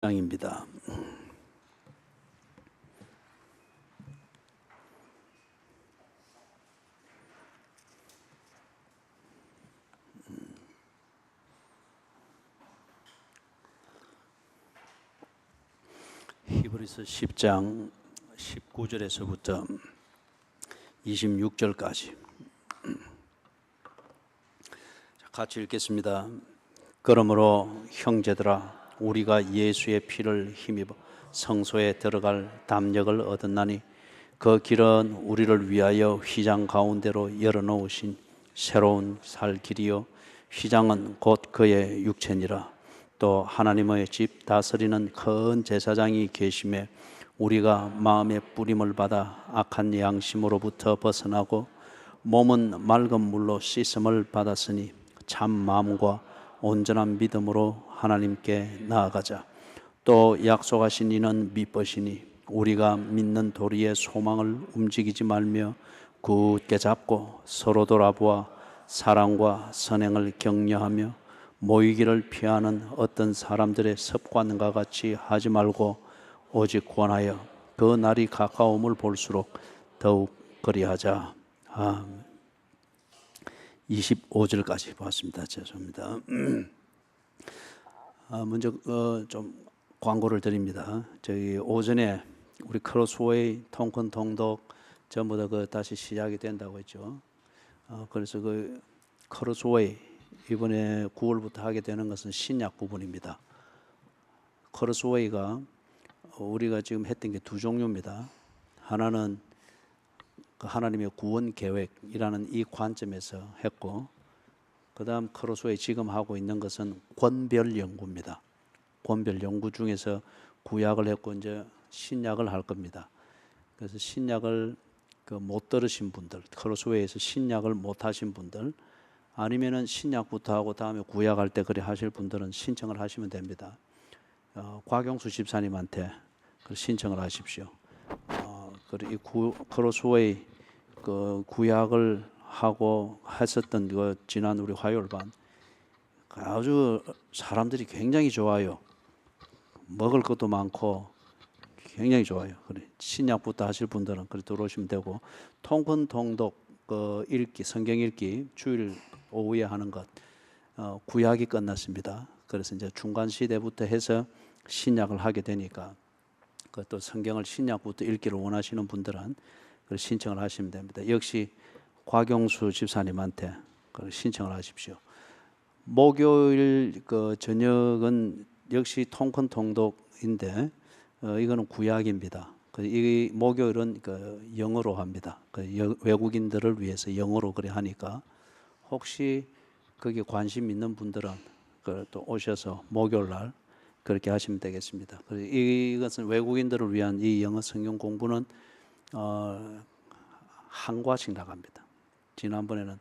장입니다. 히브리서 10장 19절에서부터 26절까지 같이 읽겠습니다. 그러므로 형제들아, 우리가 예수의 피를 힘입어 성소에 들어갈 담력을 얻었나니 그 길은 우리를 위하여 휘장 가운데로 열어놓으신 새로운 살 길이요, 휘장은 곧 그의 육체니라. 또 하나님의 집 다스리는 큰 제사장이 계심에 우리가 마음의 뿌림을 받아 악한 양심으로부터 벗어나고 몸은 맑은 물로 씻음을 받았으니 참 마음과 온전한 믿음으로 하나님께 나아가자. 또 약속하신 이는 미쁘시니 우리가 믿는 도리의 소망을 움직이지 말며 굳게 잡고 서로 돌아보아 사랑과 선행을 격려하며 모이기를 피하는 어떤 사람들의 습관과 같이 하지 말고 오직 권하여 그 날이 가까움을 볼수록 더욱 그리하자. 25절까지 봤습니다. 죄송합니다. 먼저 좀 광고를 드립니다. 저희 오전에 우리 크로스웨이, 통큰, 통독 전부 다 다시 시작이 된다고 했죠. 그래서 그 크로스웨이 이번에 9월부터 하게 되는 것은 신약 부분입니다. 크로스웨이가 우리가 지금 했던 게 두 종류입니다. 하나는 하나님의 구원 계획이라는 이 관점에서 했고, 그 다음 크로스웨이 지금 하고 있는 것은 권별 연구입니다. 권별 연구 중에서 구약을 했고 이제 신약을 할 겁니다. 그래서 신약을 못 들으신 분들, 크로스웨이에서 신약을 못 하신 분들, 아니면은 신약부터 하고 다음에 구약할 때 그래 하실 분들은 신청을 하시면 됩니다. 곽영수 집사님한테 신청을 하십시오. 이 크로스웨이 구약을 하고 했었던 지난 우리 화요일반 아주 사람들이 굉장히 좋아요. 먹을 것도 많고 굉장히 좋아요. 그래 신약부터 하실 분들은 그래 들어오시면 되고, 통큰 통독 읽기, 성경 읽기 주일 오후에 하는 것 구약이 끝났습니다. 그래서 이제 중간 시대부터 해서 신약을 하게 되니까 또 성경을 신약부터 읽기를 원하시는 분들은 신청을 하시면 됩니다. 역시 곽영수 집사님한테 신청을 하십시오. 목요일 저녁은 역시 통큰 통독인데 이거는 구약입니다. 이 목요일은 영어로 합니다. 외국인들을 위해서 영어로 그래 하니까 혹시 거기에 관심 있는 분들은 또 오셔서 목요일 날 그렇게 하시면 되겠습니다. 이것은 외국인들을 위한 이 영어 성경 공부는 한 과씩 나갑니다. 지난번에는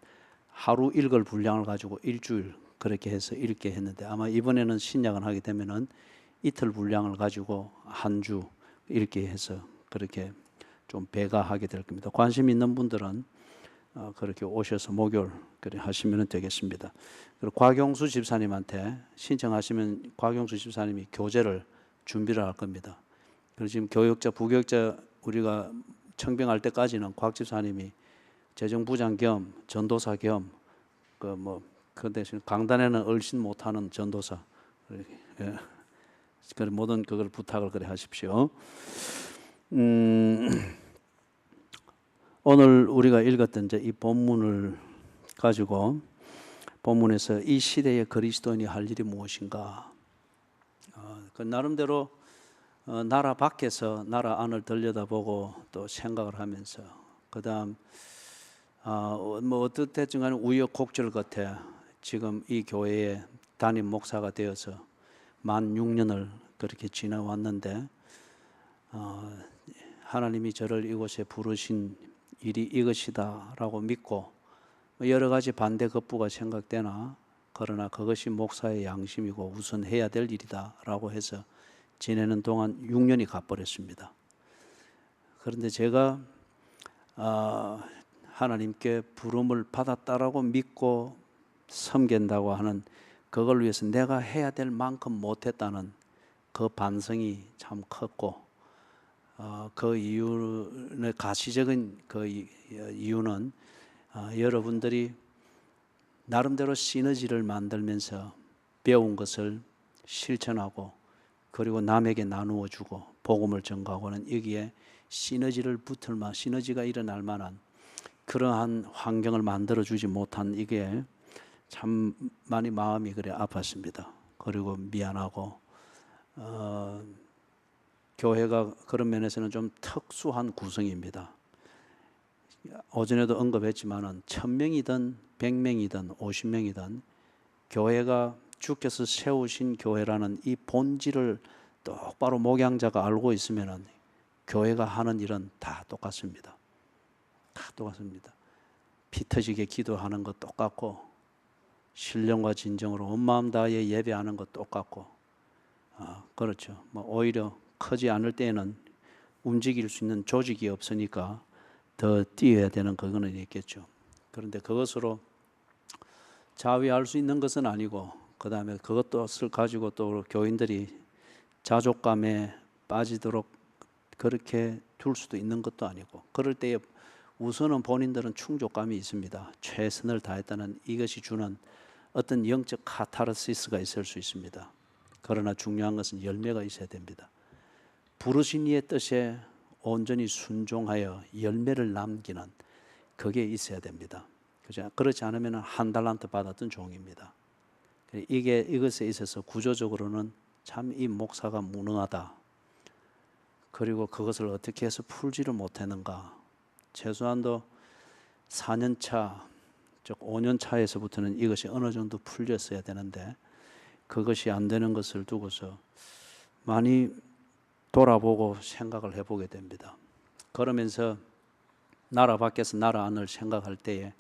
하루 읽을 분량을 가지고 일주일 그렇게 해서 읽게 했는데 아마 이번에는 신약을 하게 되면은 이틀 분량을 가지고 한 주 읽게 해서 그렇게 좀 배가하게 될 겁니다. 관심 있는 분들은 그렇게 오셔서 목요일 그래 하시면 되겠습니다. 그리고 곽영수 집사님한테 신청하시면 곽영수 집사님이 교재를 준비를 할 겁니다. 그리고 지금 교역자, 부교역자 우리가 청빙할 때까지는 곽 집사님이 재정부장 겸 전도사 겸 그 대신 강단에는 얼씬 못하는 전도사, 그래 모든 그걸 부탁을 그래 하십시오. 오늘 우리가 읽었던 이제 이 본문을 가지고 본문에서 이 시대의 그리스도인이 할 일이 무엇인가, 그 나름대로 나라 밖에서 나라 안을 들여다보고 또 생각을 하면서 그다음 어떻든 간에 우여곡절 끝에 지금 이 교회의 담임 목사가 되어서 만 6년을 그렇게 지나왔는데 하나님이 저를 이곳에 부르신 일이 이것이다 라고 믿고 여러 가지 반대 급부가 생각되나 그러나 그것이 목사의 양심이고 우선 해야 될 일이다 라고 해서 지내는 동안 6년이 가버렸습니다. 그런데 제가 하나님께 부름을 받았다라고 믿고 섬긴다고 하는 그걸 위해서 내가 해야 될 만큼 못했다는 그 반성이 참 컸고 그 이유는 가시적인 그 이유는 여러분들이 나름대로 시너지를 만들면서 배운 것을 실천하고 그리고 남에게 나누어 주고 복음을 전가하고는 여기에 시너지가 일어날 만한 그러한 환경을 만들어 주지 못한 이게 참 많이 마음이 그래 아팠습니다. 그리고 미안하고 교회가 그런 면에서는 좀 특수한 구성입니다. 오전에도 언급했지만은 1000명이든 100명이든 50명이든 교회가 주께서 세우신 교회라는 이 본질을 똑바로 목양자가 알고 있으면은 교회가 하는 일은 다 똑같습니다. 다 똑같습니다. 피 터지게 기도하는 것 똑같고 신령과 진정으로 온 마음 다해 예배하는 것 똑같고 그렇죠. 뭐 오히려 크지 않을 때에는 움직일 수 있는 조직이 없으니까 더 뛰어야 되는 그거는 있겠죠. 그런데 그것으로 자위할 수 있는 것은 아니고 그 다음에 그것을 가지고 또 교인들이 자족감에 빠지도록 그렇게 둘 수도 있는 것도 아니고 그럴 때에 우선은 본인들은 충족감이 있습니다. 최선을 다했다는 이것이 주는 어떤 영적 카타르시스가 있을 수 있습니다. 그러나 중요한 것은 열매가 있어야 됩니다. 부르신 이의 뜻에 온전히 순종하여 열매를 남기는 그게 있어야 됩니다. 그죠? 그렇지 않으면 한 달란트 받았던 종입니다. 이것에 있어서 구조적으로는 참 이 목사가 무능하다. 그리고 그것을 어떻게 해서 풀지를 못했는가. 최소한도 4년차, 즉 5년차에서부터는 이것이 어느 정도 풀렸어야 되는데 그것이 안 되는 것을 두고서 많이 돌아보고 생각을 해보게 됩니다. 그러면서 나라 밖에서 나라 안을 생각할 때에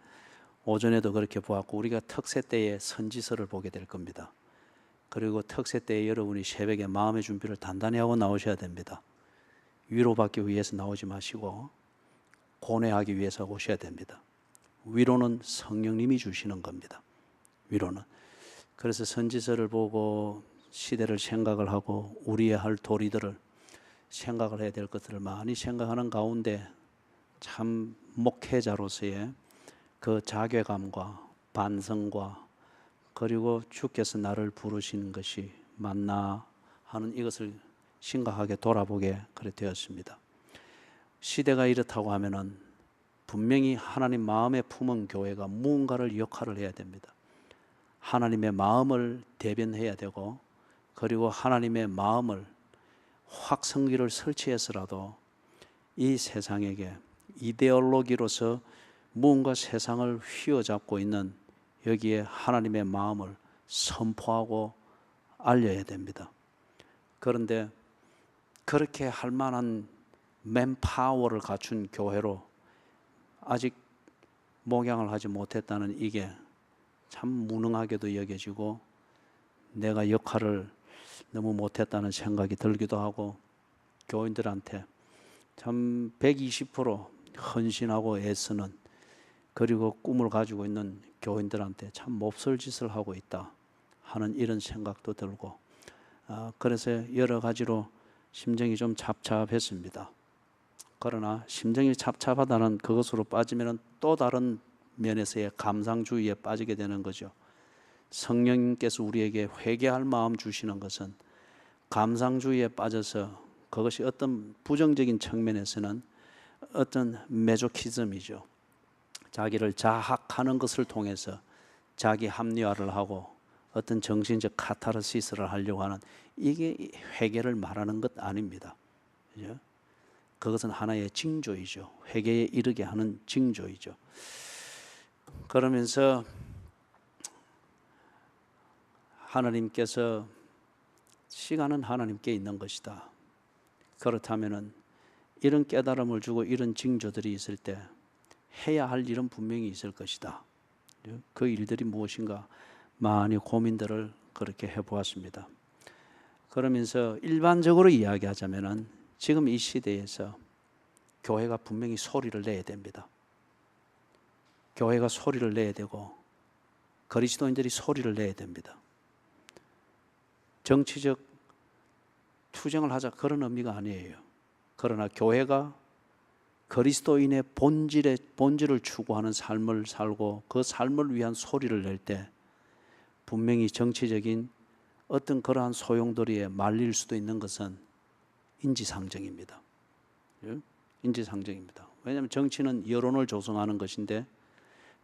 오전에도 그렇게 보았고 우리가 특세 때에 선지서를 보게 될 겁니다. 그리고 특세 때에 여러분이 새벽에 마음의 준비를 단단히 하고 나오셔야 됩니다. 위로받기 위해서 나오지 마시고 고뇌하기 위해서 오셔야 됩니다. 위로는 성령님이 주시는 겁니다. 위로는. 그래서 선지서를 보고 시대를 생각을 하고 우리의 할 도리들을 생각을 해야 될 것들을 많이 생각하는 가운데 참 목회자로서의 그 자괴감과 반성과 그리고 주께서 나를 부르신 것이 맞나 하는 이것을 심각하게 돌아보게 그래 되었습니다. 시대가 이렇다고 하면은 분명히 하나님 마음에 품은 교회가 무언가를 역할을 해야 됩니다. 하나님의 마음을 대변해야 되고 그리고 하나님의 마음을 확성기를 설치해서라도 이 세상에게 이데올로기로서 무언가 세상을 휘어잡고 있는 여기에 하나님의 마음을 선포하고 알려야 됩니다. 그런데 그렇게 할 만한 맨파워를 갖춘 교회로 아직 목양을 하지 못했다는 이게 참 무능하게도 여겨지고 내가 역할을 너무 못했다는 생각이 들기도 하고 교인들한테 참 120% 헌신하고 애쓰는 그리고 꿈을 가지고 있는 교인들한테 참 몹쓸 짓을 하고 있다 하는 이런 생각도 들고 그래서 여러 가지로 심정이 좀 잡잡했습니다. 그러나 심정이 잡잡하다는 그것으로 빠지면 또 다른 면에서의 감상주의에 빠지게 되는 거죠. 성령님께서 우리에게 회개할 마음 주시는 것은 감상주의에 빠져서 그것이 어떤 부정적인 측면에서는 어떤 메조키즘이죠. 자기를 자학하는 것을 통해서 자기 합리화를 하고 어떤 정신적 카타르시스를 하려고 하는 이게 회개를 말하는 것 아닙니다. 그죠? 그것은 하나의 징조이죠. 회개에 이르게 하는 징조이죠. 그러면서 하나님께서 시간은 하나님께 있는 것이다. 그렇다면은 이런 깨달음을 주고 이런 징조들이 있을 때 해야 할 일은 분명히 있을 것이다. 그 일들이 무엇인가 많이 고민들을 그렇게 해보았습니다. 그러면서 일반적으로 이야기하자면은 지금 이 시대에서 교회가 분명히 소리를 내야 됩니다. 교회가 소리를 내야 되고 그리스도인들이 소리를 내야 됩니다. 정치적 투쟁을 하자 그런 의미가 아니에요. 그러나 교회가 그리스도인의 본질을 추구하는 삶을 살고 그 삶을 위한 소리를 낼 때 분명히 정치적인 어떤 그러한 소용돌이에 말릴 수도 있는 것은 인지상정입니다. 인지상정입니다. 왜냐하면 정치는 여론을 조성하는 것인데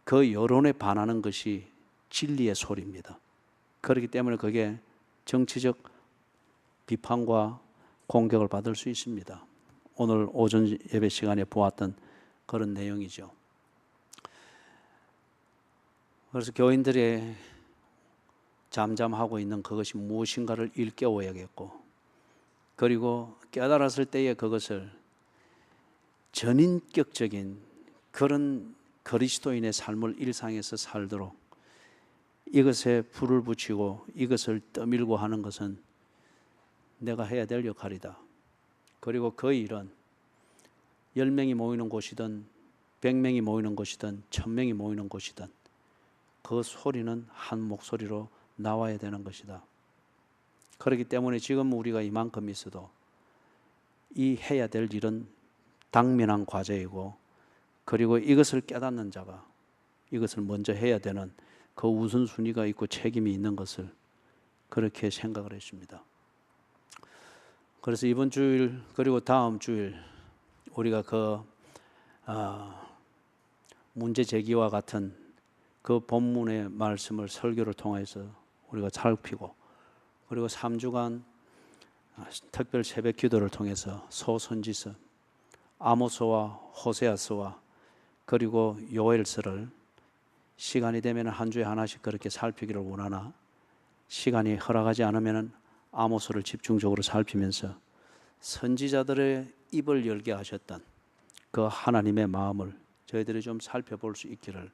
그 여론에 반하는 것이 진리의 소리입니다. 그렇기 때문에 그게 정치적 비판과 공격을 받을 수 있습니다. 오늘 오전 예배 시간에 보았던 그런 내용이죠. 그래서 교인들의 잠잠하고 있는 그것이 무엇인가를 일깨워야겠고, 그리고 깨달았을 때에 그것을 전인격적인 그런 그리스도인의 삶을 일상에서 살도록 이것에 불을 붙이고 이것을 떠밀고 하는 것은 내가 해야 될 역할이다. 그리고 그 일은 10명이 모이는 곳이든 100명이 모이는 곳이든 1000명이 모이는 곳이든 그 소리는 한 목소리로 나와야 되는 것이다. 그렇기 때문에 지금 우리가 이만큼 있어도 이 해야 될 일은 당면한 과제이고, 그리고 이것을 깨닫는 자가 이것을 먼저 해야 되는 그 우선순위가 있고 책임이 있는 것을 그렇게 생각을 했습니다. 그래서 이번 주일 그리고 다음 주일 우리가 그 문제 제기와 같은 그 본문의 말씀을 설교를 통해서 우리가 살피고, 그리고 3주간 특별 새벽 기도를 통해서 소선지서 아모스와 호세아서와 그리고 요엘서를 시간이 되면 한 주에 하나씩 그렇게 살피기를 원하나, 시간이 허락하지 않으면 아모스를 집중적으로 살피면서 선지자들의 입을 열게 하셨던 그 하나님의 마음을 저희들이 좀 살펴볼 수 있기를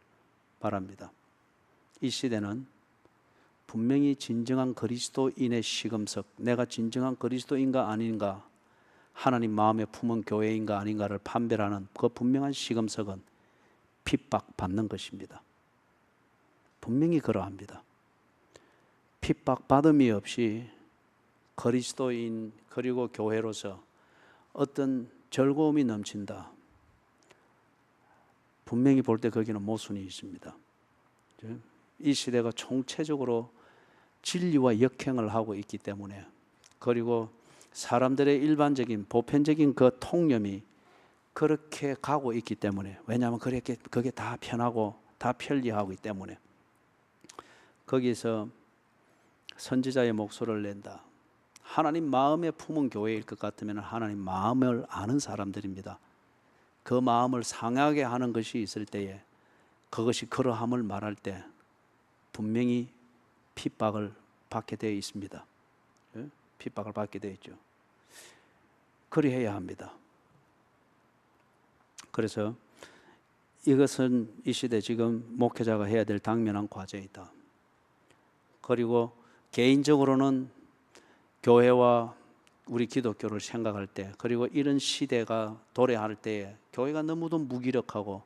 바랍니다. 이 시대는 분명히 진정한 그리스도인의 시금석, 내가 진정한 그리스도인가 아닌가, 하나님 마음에 품은 교회인가 아닌가를 판별하는 그 분명한 시금석은 핍박받는 것입니다. 분명히 그러합니다. 핍박받음이 없이 그리스도인 그리고 교회로서 어떤 즐거움이 넘친다, 분명히 볼 때 거기는 모순이 있습니다. 이 시대가 총체적으로 진리와 역행을 하고 있기 때문에, 그리고 사람들의 일반적인 보편적인 그 통념이 그렇게 가고 있기 때문에, 왜냐하면 그게 다 편하고 다 편리하기 때문에 거기서 선지자의 목소리를 낸다. 하나님 마음에 품은 교회일 것 같으면 하나님 마음을 아는 사람들입니다. 그 마음을 상하게 하는 것이 있을 때에 그것이 그러함을 말할 때 분명히 핍박을 받게 되어 있습니다. 핍박을 받게 되어 있죠. 그리해야 합니다. 그래서 이것은 이 시대 지금 목회자가 해야 될 당면한 과제이다. 그리고 개인적으로는 교회와 우리 기독교를 생각할 때, 그리고 이런 시대가 도래할 때에 교회가 너무도 무기력하고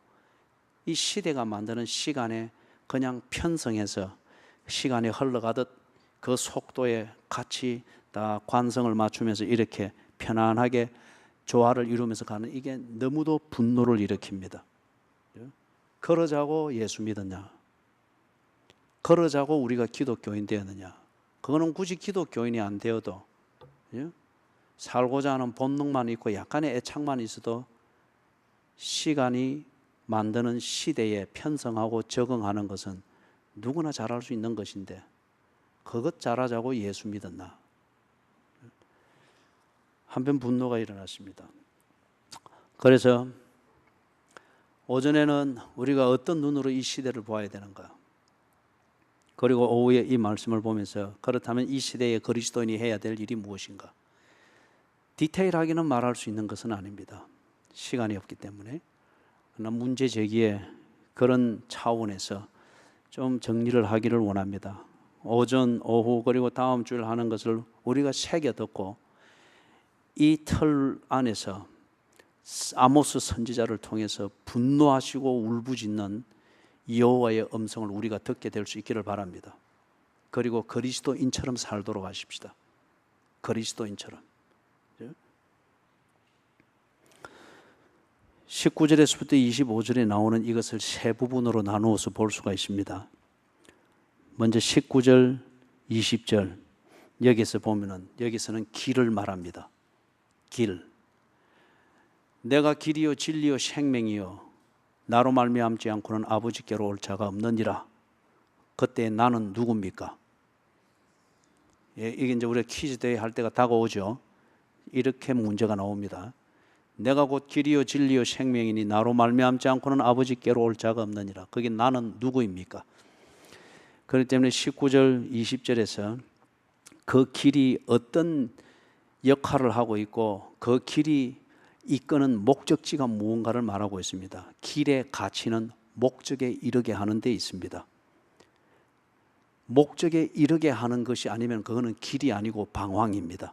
이 시대가 만드는 시간에 그냥 편성해서 시간이 흘러가듯 그 속도에 같이 다 관성을 맞추면서 이렇게 편안하게 조화를 이루면서 가는, 이게 너무도 분노를 일으킵니다. 그러자고 예수 믿었냐? 그러자고 우리가 기독교인 되었느냐? 그거는 굳이 기독교인이 안 되어도 살고자 하는 본능만 있고 약간의 애착만 있어도 시간이 만드는 시대에 편성하고 적응하는 것은 누구나 잘할 수 있는 것인데, 그것 잘하자고 예수 믿었나? 한편 분노가 일어났습니다. 그래서 오전에는 우리가 어떤 눈으로 이 시대를 보아야 되는가, 그리고 오후에 이 말씀을 보면서 그렇다면 이 시대에 그리스도인이 해야 될 일이 무엇인가, 디테일하게는 말할 수 있는 것은 아닙니다. 시간이 없기 때문에. 그러나 문제 제기에 그런 차원에서 좀 정리를 하기를 원합니다. 오전, 오후 그리고 다음 주일 하는 것을 우리가 새겨 듣고 이 틀 안에서 아모스 선지자를 통해서 분노하시고 울부짖는 여호와의 음성을 우리가 듣게 될 수 있기를 바랍니다. 그리고 그리스도인처럼 살도록 하십시다. 그리스도인처럼. 19절에서부터 25절에 나오는 이것을 세 부분으로 나누어서 볼 수가 있습니다. 먼저 19절, 20절 여기서 보면은 여기서는 길을 말합니다. 길. 내가 길이요 진리요 생명이요 나로 말미암지 않고는 아버지께로 올 자가 없느니라. 그때 나는 누굽니까? 예, 이게 이제 우리가 퀴즈 대회 할 때가 다가오죠. 이렇게 문제가 나옵니다. 내가 곧 길이요 진리요 생명이니 나로 말미암지 않고는 아버지께로 올 자가 없느니라. 그게 나는 누구입니까? 그렇기 때문에 19절 20절에서 그 길이 어떤 역할을 하고 있고 그 길이 이끄는 목적지가 무언가를 말하고 있습니다. 길의 가치는 목적에 이르게 하는 데 있습니다. 목적에 이르게 하는 것이 아니면 그거는 길이 아니고 방황입니다.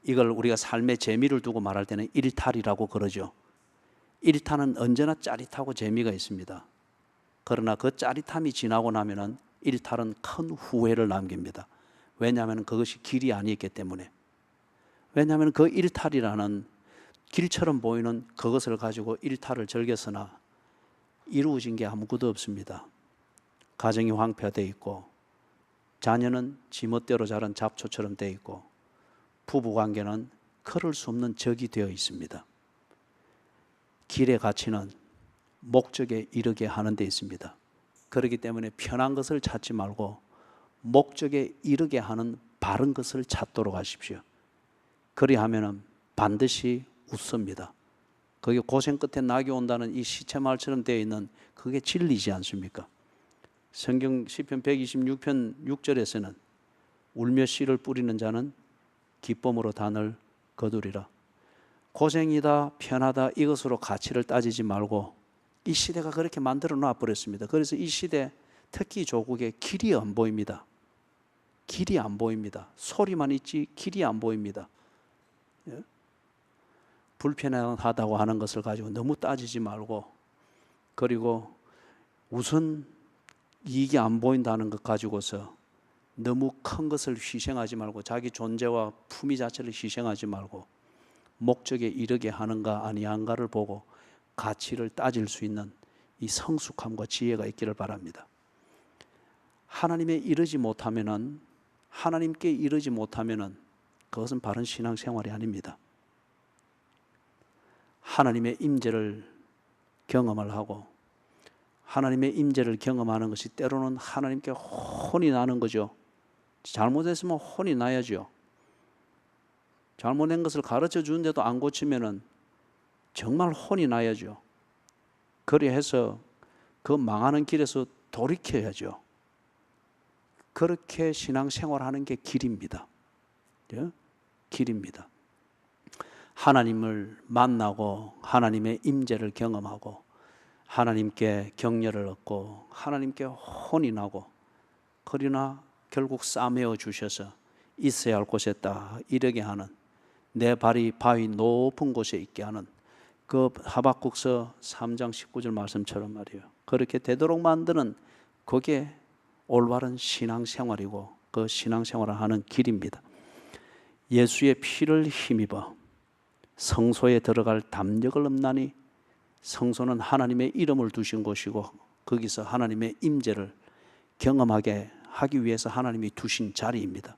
이걸 우리가 삶의 재미를 두고 말할 때는 일탈이라고 그러죠. 일탈은 언제나 짜릿하고 재미가 있습니다. 그러나 그 짜릿함이 지나고 나면은 일탈은 큰 후회를 남깁니다. 왜냐하면 그것이 길이 아니었기 때문에. 왜냐하면 그 일탈이라는 길처럼 보이는 그것을 가지고 일탈을 즐겼으나 이루어진 게 아무것도 없습니다. 가정이 황폐되어 있고 자녀는 지멋대로 자란 잡초처럼 되어 있고 부부관계는 걸을 수 없는 적이 되어 있습니다. 길의 가치는 목적에 이르게 하는 데 있습니다. 그렇기 때문에 편한 것을 찾지 말고 목적에 이르게 하는 바른 것을 찾도록 하십시오. 그리하면 반드시 웃습니다. 그게 고생 끝에 낙이 온다는 이 시체말처럼 되어 있는 그게 진리지 않습니까? 성경 시편 126편 6절에서는 울며 씨를 뿌리는 자는 기쁨으로 단을 거두리라. 고생이다 편하다 이것으로 가치를 따지지 말고 이 시대가 그렇게 만들어 놔 버렸습니다. 그래서 이 시대 특히 조국에 길이 안 보입니다. 길이 안 보입니다. 소리만 있지 길이 안 보입니다. 예? 불편하다고 하는 것을 가지고 너무 따지지 말고 그리고 우선 이익이 안 보인다는 것 가지고서 너무 큰 것을 희생하지 말고 자기 존재와 품위 자체를 희생하지 말고 목적에 이르게 하는가 아니한가를 보고 가치를 따질 수 있는 이 성숙함과 지혜가 있기를 바랍니다. 하나님께 이르지 못하면은 그것은 바른 신앙생활이 아닙니다. 하나님의 임재를 경험을 하고 하나님의 임재를 경험하는 것이 때로는 하나님께 혼이 나는 거죠. 잘못했으면 혼이 나야죠. 잘못된 것을 가르쳐 주는데도 안 고치면은 정말 혼이 나야죠. 그리해서 그 망하는 길에서 돌이켜야죠. 그렇게 신앙생활하는 게 길입니다. 예? 길입니다. 하나님을 만나고 하나님의 임재를 경험하고 하나님께 격려를 얻고 하나님께 혼이 나고 그러나 결국 싸매어 주셔서 있어야 할 곳에 딱 이르게 하는 내 발이 바위 높은 곳에 있게 하는 그 하박국서 3장 19절 말씀처럼 말이에요. 그렇게 되도록 만드는 그게 올바른 신앙생활이고 그 신앙생활을 하는 길입니다. 예수의 피를 힘입어 성소에 들어갈 담력을 없나니 성소는 하나님의 이름을 두신 곳이고 거기서 하나님의 임재를 경험하게 하기 위해서 하나님이 두신 자리입니다.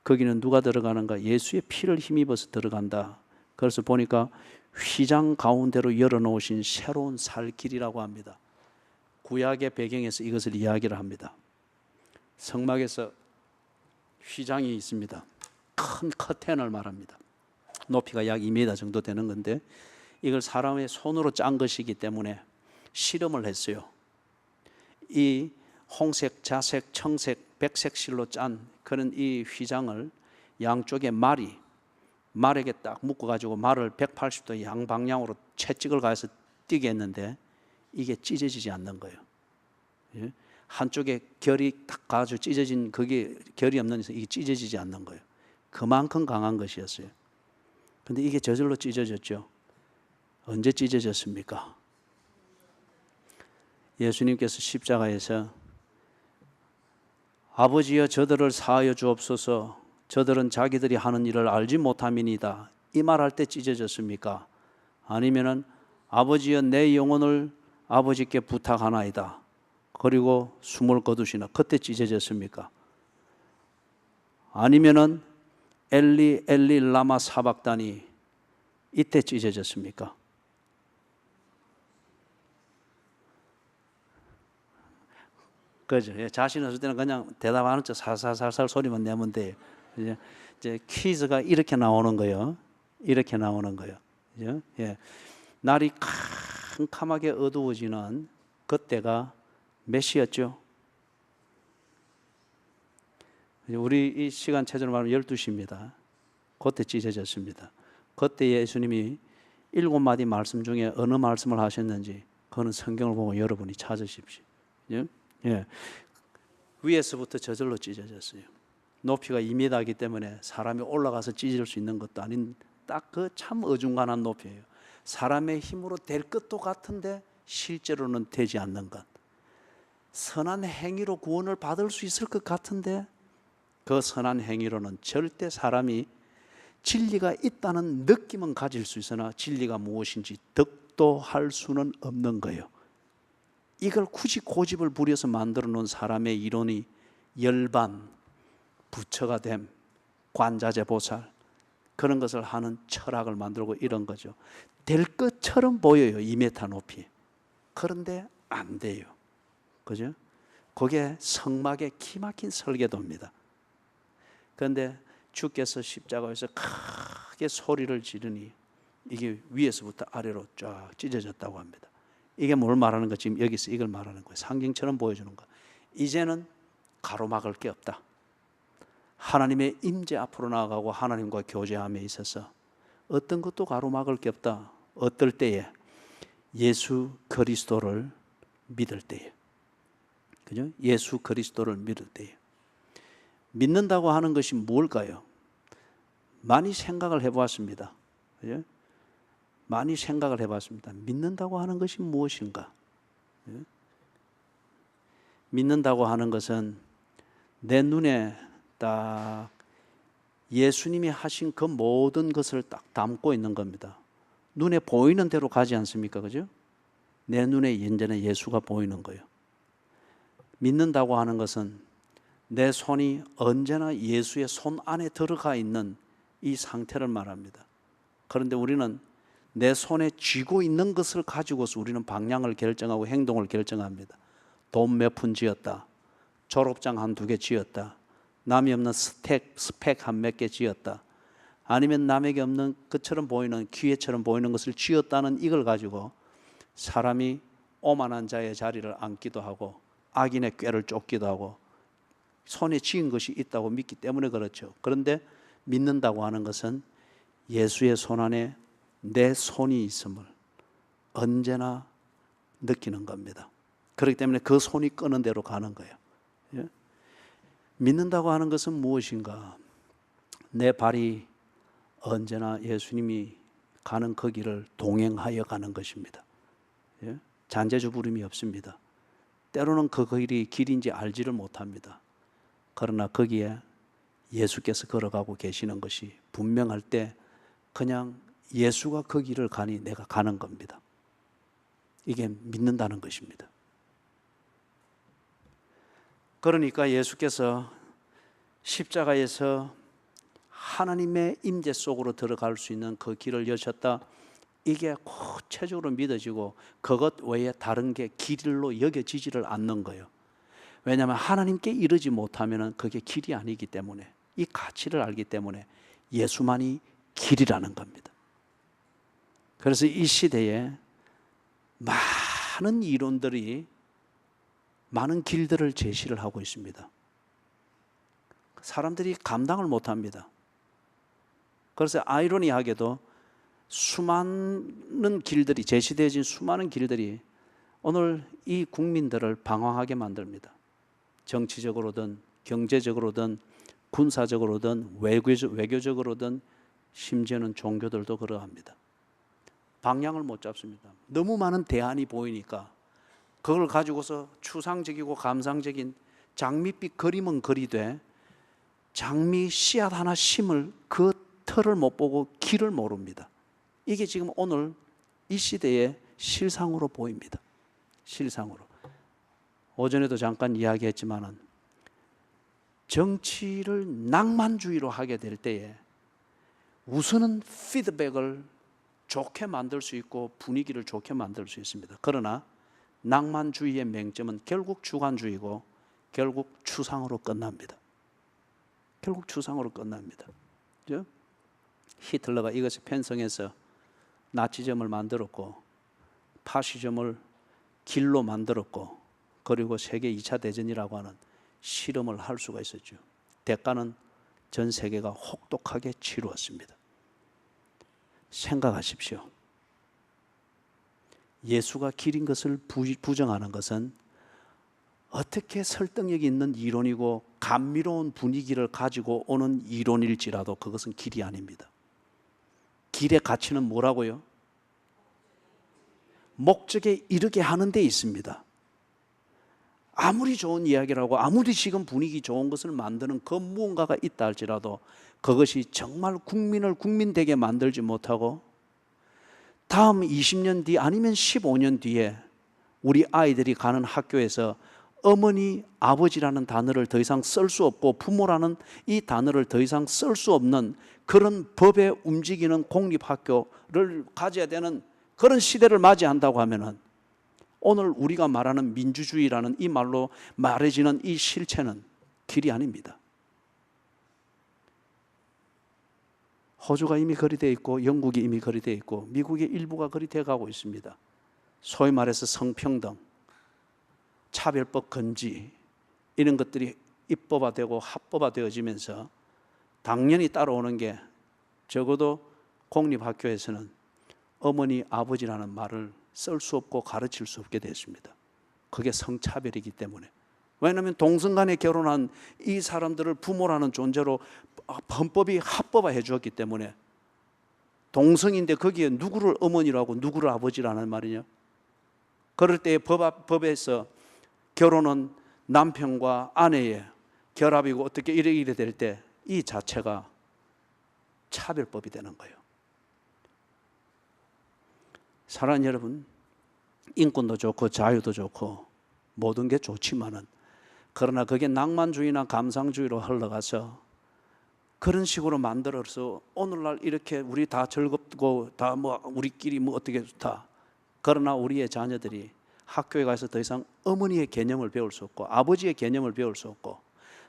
거기는 누가 들어가는가? 예수의 피를 힘입어서 들어간다. 그래서 보니까 휘장 가운데로 열어놓으신 새로운 살 길이라고 합니다. 구약의 배경에서 이것을 이야기를 합니다. 성막에서 휘장이 있습니다. 큰 커튼을 말합니다. 높이가 약 2m 정도 되는 건데 이걸 사람의 손으로 짠 것이기 때문에 실험을 했어요. 이 홍색, 자색, 청색, 백색 실로 짠 그런 이 휘장을 양쪽에 말에게 딱 묶어가지고 말을 180도 양방향으로 채찍을 가해서 뛰게 했는데 이게 찢어지지 않는 거예요. 예? 한쪽에 결이 딱 가지고 찢어진 그게 결이 없는 데서 이게 찢어지지 않는 거예요. 그만큼 강한 것이었어요. 근데 이게 저절로 찢어졌죠. 언제 찢어졌습니까? 예수님께서 십자가에서 아버지여 저들을 사하여 주옵소서 저들은 자기들이 하는 일을 알지 못함이니이다 이 말할 때 찢어졌습니까? 아니면은 아버지여 내 영혼을 아버지께 부탁하나이다. 그리고 숨을 거두시나 그때 찢어졌습니까? 아니면은 엘리 엘리 라마 사박다니 이때 찢어졌습니까? 그죠? 자신 없을 때는 그냥 대답하는 척 살살살살 소리만 내면 돼요. 이제 퀴즈가 이렇게 나오는 거예요. 이렇게 나오는 거예요. 그죠? 예. 날이 캄캄하게 어두워지는 그때가 몇 시였죠? 우리 이 시간 체제로 말하면 12시입니다. 그때 찢어졌습니다. 그때 예수님이 7마디 말씀 중에 어느 말씀을 하셨는지 그거는 성경을 보고 여러분이 찾으십시오. 예. 위에서부터 저절로 찢어졌어요. 높이가 2m이기 때문에 사람이 올라가서 찢을 수 있는 것도 아닌 딱 그 참 어중간한 높이예요. 사람의 힘으로 될 것도 같은데 실제로는 되지 않는 것. 선한 행위로 구원을 받을 수 있을 것 같은데 그 선한 행위로는 절대 사람이 진리가 있다는 느낌은 가질 수 있으나 진리가 무엇인지 득도할 수는 없는 거예요. 이걸 굳이 고집을 부려서 만들어 놓은 사람의 이론이 열반, 부처가 됨, 관자재 보살 그런 것을 하는 철학을 만들고 이런 거죠. 될 것처럼 보여요. 2m 높이. 그런데 안 돼요. 그죠? 그게 성막의 기막힌 설계도입니다. 그런데 주께서 십자가에서 크게 소리를 지르니 이게 위에서부터 아래로 쫙 찢어졌다고 합니다. 이게 뭘 말하는 거? 지금 여기서 이걸 말하는 거예요. 상징처럼 보여주는 거. 이제는 가로막을 게 없다. 하나님의 임재 앞으로 나아가고 하나님과 교제함에 있어서 어떤 것도 가로막을 게 없다. 어떨 때에? 예수 그리스도를 믿을 때에. 그죠? 예수 그리스도를 믿을 때에. 믿는다고 하는 것이 뭘까요? 많이 생각을 해보았습니다. 그죠? 많이 생각을 해봤습니다. 믿는다고 하는 것이 무엇인가? 믿는다고 하는 것은 내 눈에 딱 예수님이 하신 그 모든 것을 딱 담고 있는 겁니다. 눈에 보이는 대로 가지 않습니까? 그죠? 내 눈에 이제는 예수가 보이는 거예요. 믿는다고 하는 것은 내 손이 언제나 예수의 손 안에 들어가 있는 이 상태를 말합니다. 그런데 우리는 내 손에 쥐고 있는 것을 가지고서 우리는 방향을 결정하고 행동을 결정합니다. 돈 몇 푼 지었다. 졸업장 한 2개 지었다. 남이 없는 스펙 한 몇 개 지었다. 아니면 남에게 없는 것처럼 보이는 기회처럼 보이는 것을 지었다는 이걸 가지고 사람이 오만한 자의 자리를 앉기도 하고 악인의 꾀를 쫓기도 하고 손에 쥐은 것이 있다고 믿기 때문에 그렇죠. 그런데 믿는다고 하는 것은 예수의 손 안에 내 손이 있음을 언제나 느끼는 겁니다. 그렇기 때문에 그 손이 끄는 대로 가는 거예요. 예? 믿는다고 하는 것은 무엇인가? 내 발이 언제나 예수님이 가는 그 길을 동행하여 가는 것입니다. 예? 잔재주부름이 없습니다. 때로는 그 길이 길인지 알지를 못합니다. 그러나 거기에 예수께서 걸어가고 계시는 것이 분명할 때 그냥 예수가 그 길을 가니 내가 가는 겁니다. 이게 믿는다는 것입니다. 그러니까 예수께서 십자가에서 하나님의 임재 속으로 들어갈 수 있는 그 길을 여셨다. 이게 구체적으로 믿어지고 그것 외에 다른 게 길로 여겨지지를 않는 거예요. 왜냐하면 하나님께 이르지 못하면 그게 길이 아니기 때문에 이 가치를 알기 때문에 예수만이 길이라는 겁니다. 그래서 이 시대에 많은 이론들이 많은 길들을 제시를 하고 있습니다. 사람들이 감당을 못합니다. 그래서 아이러니하게도 수많은 길들이 제시되어진 수많은 길들이 오늘 이 국민들을 방황하게 만듭니다. 정치적으로든 경제적으로든 군사적으로든 외교적으로든 심지어는 종교들도 그러합니다. 방향을 못 잡습니다. 너무 많은 대안이 보이니까 그걸 가지고서 추상적이고 감상적인 장밋빛 그림은 그리되 장미 씨앗 하나 심을 그 털을 못 보고 길을 모릅니다. 이게 지금 오늘 이 시대의 실상으로 보입니다. 실상으로. 오전에도 잠깐 이야기했지만은 정치를 낭만주의로 하게 될 때에 우선은 피드백을 좋게 만들 수 있고 분위기를 좋게 만들 수 있습니다. 그러나 낭만주의의 맹점은 결국 주관주의고 결국 추상으로 끝납니다. 결국 추상으로 끝납니다. 그죠? 히틀러가 이것을 편성해서 나치즘을 만들었고 파시즘을 길로 만들었고 그리고 세계 2차 대전이라고 하는 실험을 할 수가 있었죠. 대가는 전 세계가 혹독하게 치루었습니다. 생각하십시오. 예수가 길인 것을 부정하는 것은 어떻게 설득력 있는 이론이고 감미로운 분위기를 가지고 오는 이론일지라도 그것은 길이 아닙니다. 길의 가치는 뭐라고요? 목적에 이르게 하는 데 있습니다. 아무리 좋은 이야기라고 아무리 지금 분위기 좋은 것을 만드는 그 무언가가 있다 할지라도 그것이 정말 국민을 국민되게 만들지 못하고 다음 20년 뒤 아니면 15년 뒤에 우리 아이들이 가는 학교에서 어머니, 아버지라는 단어를 더 이상 쓸 수 없고 부모라는 이 단어를 더 이상 쓸 수 없는 그런 법에 움직이는 공립학교를 가져야 되는 그런 시대를 맞이한다고 하면은 오늘 우리가 말하는 민주주의라는 이 말로 말해지는 이 실체는 길이 아닙니다. 호주가 이미 그리 되어 있고 영국이 이미 그리 되어 있고 미국의 일부가 그리 되어 가고 있습니다. 소위 말해서 성평등, 차별법 금지 이런 것들이 입법화되고 합법화되어지면서 당연히 따라오는 게 적어도 공립학교에서는 어머니, 아버지라는 말을 쓸 수 없고 가르칠 수 없게 됐습니다. 그게 성차별이기 때문에. 왜냐하면 동성간에 결혼한 이 사람들을 부모라는 존재로 헌법이 합법화해 주었기 때문에 동성인데 거기에 누구를 어머니라고 누구를 아버지라는 말이냐. 그럴 때 법에서 결혼은 남편과 아내의 결합이고 어떻게 이래 될 때 이 자체가 차별법이 되는 거예요. 사랑하는 여러분, 인권도 좋고 자유도 좋고 모든 게 좋지만은 그러나 그게 낭만주의나 감상주의로 흘러가서 그런 식으로 만들어서 오늘날 이렇게 우리 다 즐겁고 다 뭐 우리끼리 뭐 어떻게 좋다. 그러나 우리의 자녀들이 학교에 가서 더 이상 어머니의 개념을 배울 수 없고 아버지의 개념을 배울 수 없고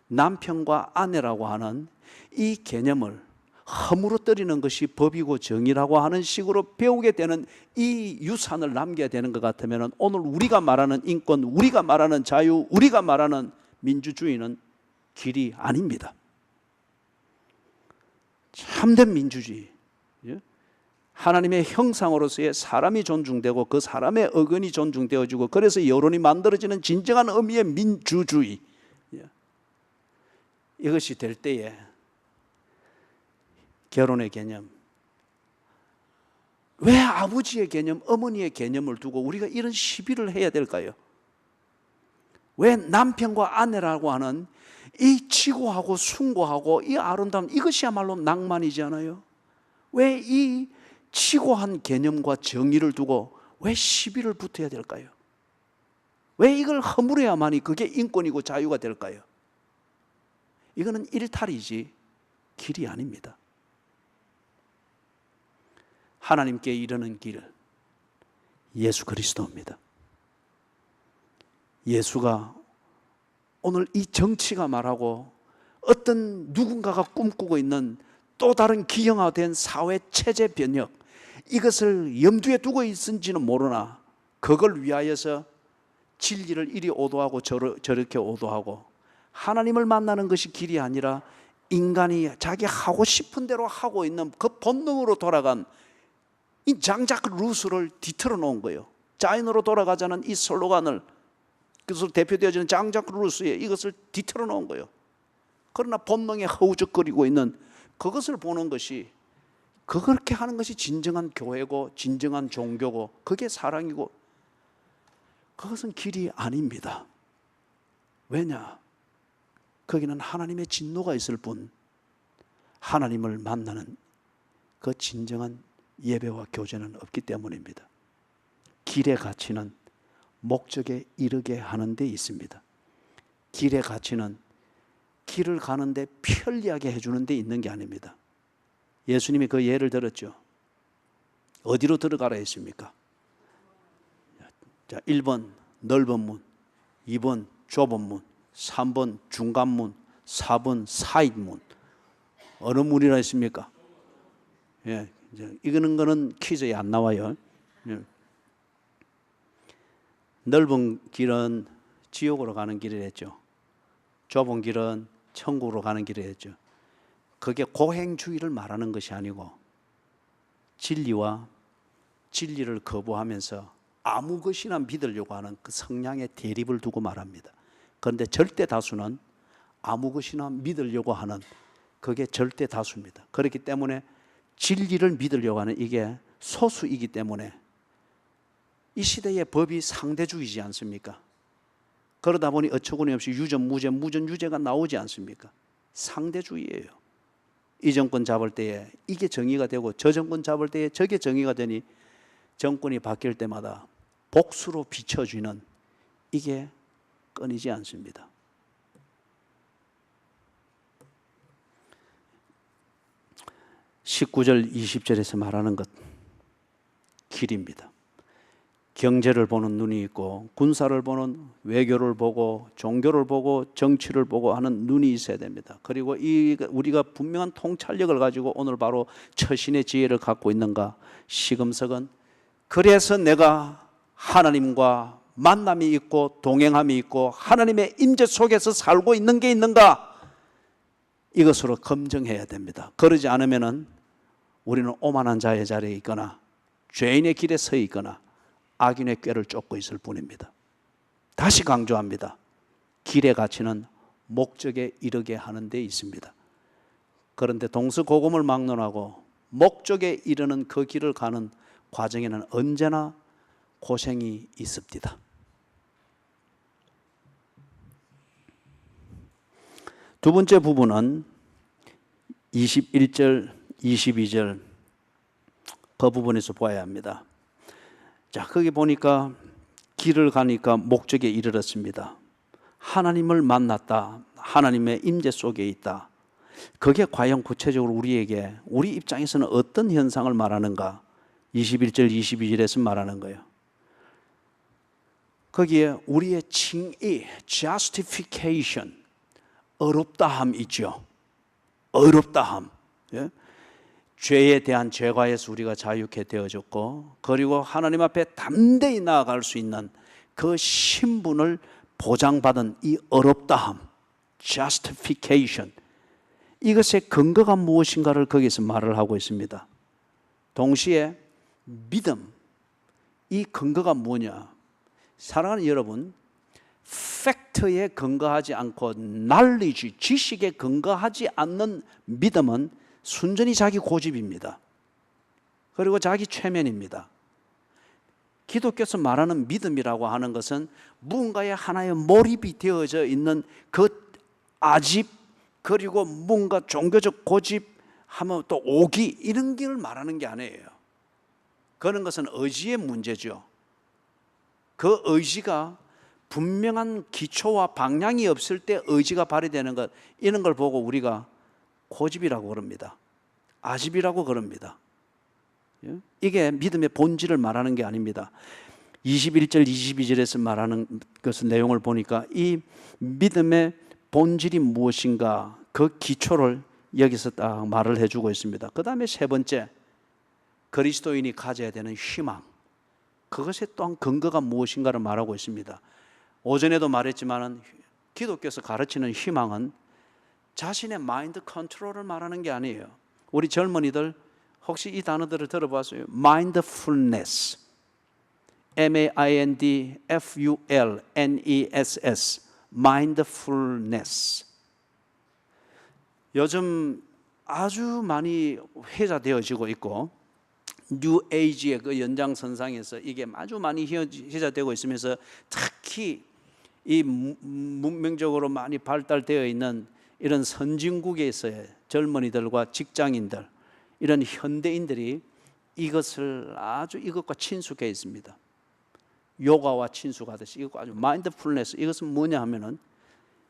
남편과 아내라고 하는 이 개념을 허물어뜨리는 것이 법이고 정의라고 하는 식으로 배우게 되는 이 유산을 남겨야 되는 것 같으면 오늘 우리가 말하는 인권, 우리가 말하는 자유, 우리가 말하는 민주주의는 길이 아닙니다. 참된 민주주의, 하나님의 형상으로서의 사람이 존중되고 그 사람의 의견이 존중되어지고 그래서 여론이 만들어지는 진정한 의미의 민주주의, 이것이 될 때에 결혼의 개념, 왜 아버지의 개념, 어머니의 개념을 두고 우리가 이런 시비를 해야 될까요? 왜 남편과 아내라고 하는 이 치고하고 숭고하고 이 아름다운 이것이야말로 낭만이지 않아요? 왜 이 치고한 개념과 정의를 두고 왜 시비를 붙어야 될까요? 왜 이걸 허물어야만이 그게 인권이고 자유가 될까요? 이거는 일탈이지 길이 아닙니다. 하나님께 이르는 길, 예수 그리스도입니다. 예수가 오늘 이 정치가 말하고 어떤 누군가가 꿈꾸고 있는 또 다른 기형화된 사회 체제 변혁, 이것을 염두에 두고 있은지는 모르나 그걸 위하여서 진리를 이리 오도하고 저렇게 오도하고 하나님을 만나는 것이 길이 아니라 인간이 자기 하고 싶은 대로 하고 있는 그 본능으로 돌아간 이 장작 루스를 뒤틀어 놓은 거예요. 자연으로 돌아가자는 이 슬로건을, 그래서 대표되어지는 장작 루스에 이것을 뒤틀어 놓은 거예요. 그러나 본능에 허우적거리고 있는 그것을 보는 것이, 그렇게 하는 것이 진정한 교회고 진정한 종교고 그게 사랑이고 그것은 길이 아닙니다. 왜냐? 거기는 하나님의 진노가 있을 뿐 하나님을 만나는 그 진정한 예배와 교제는 없기 때문입니다. 길의 가치는 목적에 이르게 하는 데 있습니다. 길의 가치는 길을 가는데 편리하게 해주는 데 있는 게 아닙니다. 예수님이 그 예를 들었죠. 어디로 들어가라 했습니까? 자, 1번 넓은 문, 2번 좁은 문, 3번 중간 문, 4번 사이 문. 어느 문이라 했습니까? 예, 이거는 거는 퀴즈에 안 나와요. 예. 넓은 길은 지옥으로 가는 길이랬죠. 좁은 길은 천국으로 가는 길이랬죠. 그게 고행주의를 말하는 것이 아니고 진리와 진리를 거부하면서 아무 것이나 믿으려고 하는 그 성향의 대립을 두고 말합니다. 그런데 절대 다수는 아무 것이나 믿으려고 하는 그게 절대 다수입니다. 그렇기 때문에 진리를 믿으려고 하는 이게 소수이기 때문에 이 시대의 법이 상대주의지 않습니까? 그러다 보니 어처구니 없이 유전, 무죄, 무전, 유죄가 나오지 않습니까? 상대주의예요. 이 정권 잡을 때에 이게 정의가 되고 저 정권 잡을 때에 저게 정의가 되니 정권이 바뀔 때마다 복수로 비춰지는 이게 끊이지 않습니다. (19절) (20절에서) 말하는 것 길입니다. 경제를 보는 눈이 있고 군사를 보는, 외교를 보고 종교를 보고 정치를 보고 하는 눈이 있어야 됩니다. 그리고 우리가 분명한 통찰력을 가지고 오늘 바로 처신의 지혜를 갖고 있는가? 시금석은 그래서 내가 하나님과 만남이 있고 동행함이 있고 하나님의 임재 속에서 살고 있는 게 있는가? 이것으로 검증해야 됩니다. 그러지 않으면 우리는 오만한 자의 자리에 있거나 죄인의 길에 서 있거나 악인의 꾀를 쫓고 있을 뿐입니다. 다시 강조합니다. 길의 가치는 목적에 이르게 하는 데 있습니다. 그런데 동서고금을 막론하고 목적에 이르는 그 길을 가는 과정에는 언제나 고생이 있습니다. 두 번째 부분은 21절, 22절 그 부분에서 보아야 합니다. 자, 거기 보니까 길을 가니까 목적에 이르렀습니다. 하나님을 만났다. 하나님의 임재 속에 있다. 그게 과연 구체적으로 우리에게, 우리 입장에서는 어떤 현상을 말하는가? 21절, 22절에서 말하는 거예요. 거기에 우리의 칭의, justification, 의롭다함 있죠. 의롭다함. 예? 죄에 대한 죄과에서 우리가 자유케 되어졌고, 그리고 하나님 앞에 담대히 나아갈 수 있는 그 신분을 보장받은 이 의롭다함, justification, 이것의 근거가 무엇인가를 거기서 말을 하고 있습니다. 동시에 믿음, 이 근거가 뭐냐? 사랑하는 여러분, 팩트에 근거하지 않고 knowledge, 지식에 근거하지 않는 믿음은 순전히 자기 고집입니다. 그리고 자기 최면입니다. 기독교에서 말하는 믿음이라고 하는 것은 무언가에 하나의 몰입이 되어져 있는 그 아집, 그리고 뭔가 종교적 고집하면 또 오기, 이런 걸 말하는 게 아니에요. 그런 것은 의지의 문제죠. 그 의지가 분명한 기초와 방향이 없을 때 의지가 발휘되는 것, 이런 걸 보고 우리가 고집이라고 그럽니다. 아집이라고 그럽니다. 이게 믿음의 본질을 말하는 게 아닙니다. 21절, 22절에서 말하는 것의 내용을 보니까 이 믿음의 본질이 무엇인가, 그 기초를 여기서 딱 말을 해주고 있습니다. 그 다음에 세 번째, 그리스도인이 가져야 되는 희망, 그것의 또한 근거가 무엇인가를 말하고 있습니다. 오전에도 말했지만 기독교에서 가르치는 희망은 자신의 마인드 컨트롤을 말하는 게 아니에요. 우리 젊은이들 혹시 이 단어들을 들어봤어요? mindfulness, mindfulness, mindfulness. 요즘 아주 많이 회자되어지고 있고, 뉴 에이지의 그 연장선상에서 이게 아주 많이 회자되고 있으면서 특히 이 문명적으로 많이 발달되어 있는 이런 선진국에서의 젊은이들과 직장인들, 이런 현대인들이 이것을 아주 이것과 친숙해 있습니다. 요가와 친숙하듯이 이거 아주 마인드풀네스. 이것은 뭐냐 하면은